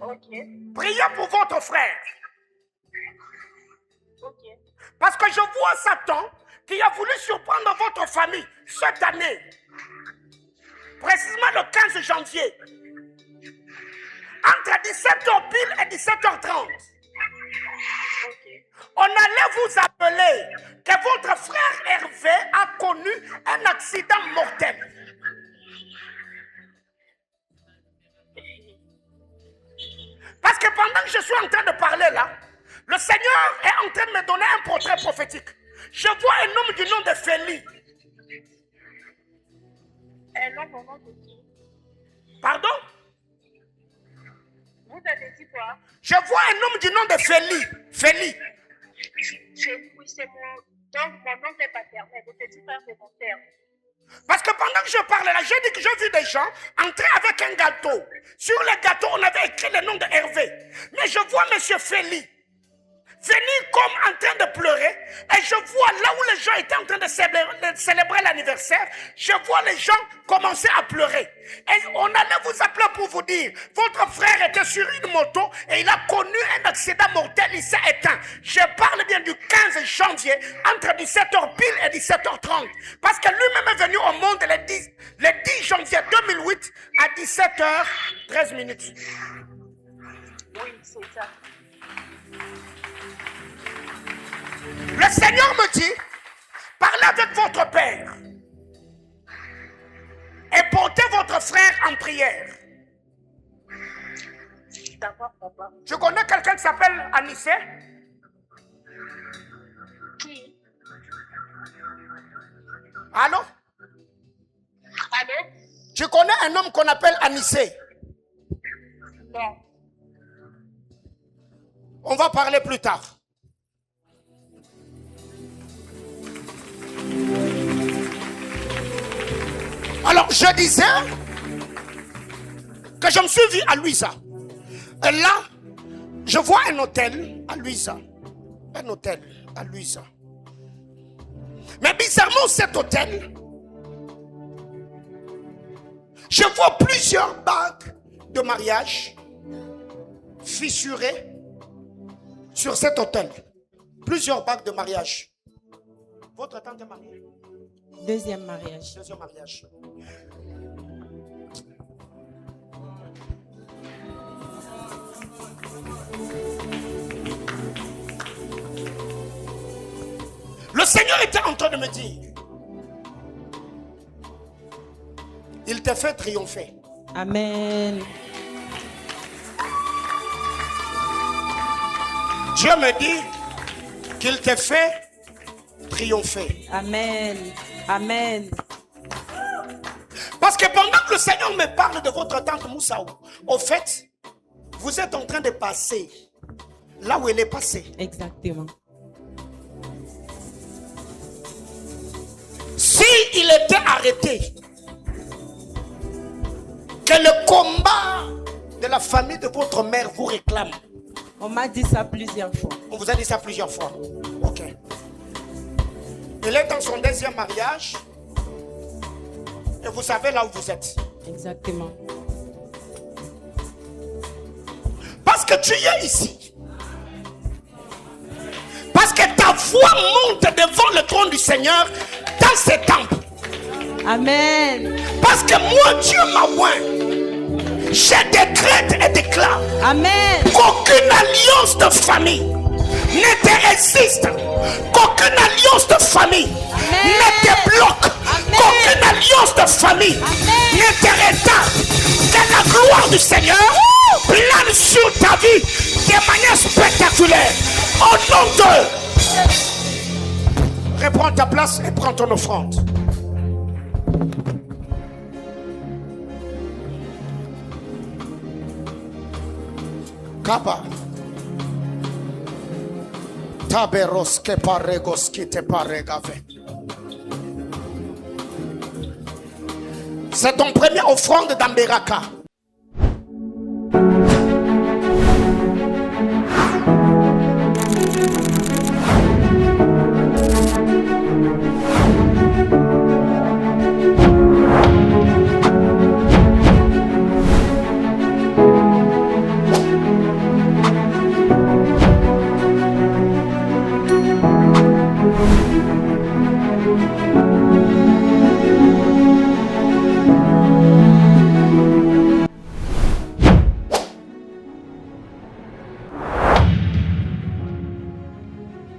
Ok. Priez pour votre frère. Ok. Parce que je vois Satan qui a voulu surprendre votre famille cette année. Précisément le 15 janvier. Entre 17h pile et 17h30. Ok. On allait vous appeler que votre frère Hervé a connu un accident mortel. Parce que pendant que je suis en train de parler là, le Seigneur est en train de me donner un portrait prophétique. Je vois un homme du nom de Félix. Un homme au nom de qui? Pardon? Vous avez dit quoi? Je vois un homme du nom de Félix. Félix. Oui, c'est mon oncle paternel, le petit frère de mon père. Parce que pendant que je parle là, j'ai dit que j'ai vu des gens entrer avec un gâteau. Sur le gâteau, on avait écrit le nom de Hervé. Mais je vois M. Félix venir comme en train de pleurer. Et je vois là où les gens étaient en train de célébrer l'anniversaire, je vois les gens commencer à pleurer. Et on allait vous appeler pour vous dire, votre frère était sur une moto et il a connu un accident mortel, il s'est éteint. Je parle bien du 15 janvier, entre 17h pile et 17h30. Parce que lui-même est venu au monde le 10 janvier 2008 à 17h13 minutes. Oui, c'est ça. Le Seigneur me dit, parlez avec votre père et portez votre frère en prière. D'accord, papa. Tu connais quelqu'un qui s'appelle Anissé? Qui? Allô? Allô? Tu connais un homme qu'on appelle Anissé? Non. On va parler plus tard. Alors, je disais que je me suis vu à Louisa. Et là, je vois un hôtel à Louisa. Un hôtel à Louisa. Mais bizarrement, cet hôtel, je vois plusieurs bagues de mariage fissurées sur cet hôtel. Plusieurs bagues de mariage. Votre tante est mariée? Deuxième mariage. Deuxième mariage. Le Seigneur était en train de me dire, il te fait triompher. Amen. Dieu me dit qu'il te fait triompher. Amen. Amen. Parce que pendant que le Seigneur me parle de votre tante Moussaou, au fait, vous êtes en train de passer là où elle est passée. Exactement. Si il était arrêté, que le combat de la famille de votre mère vous réclame. On m'a dit ça plusieurs fois. On vous a dit ça plusieurs fois. Ok. Il est dans son deuxième mariage. Et vous savez là où vous êtes. Exactement. Parce que tu es ici. Parce que ta voix monte devant le trône du Seigneur dans ces temples. Amen. Parce que moi, Dieu m'a oint. Je décrète et déclare. Amen. Qu'aucune alliance de famille ne te résiste. Qu'aucune alliance de famille ne te bloque. Qu'aucune alliance de famille ne te retarde. Que la gloire du Seigneur plane sur ta vie de manière spectaculaire. Au nom de... Reprends ta place et prends ton offrande. Kaba. Taberos que paregos qui te paregave. C'est ton premier offrande d'Amberaka.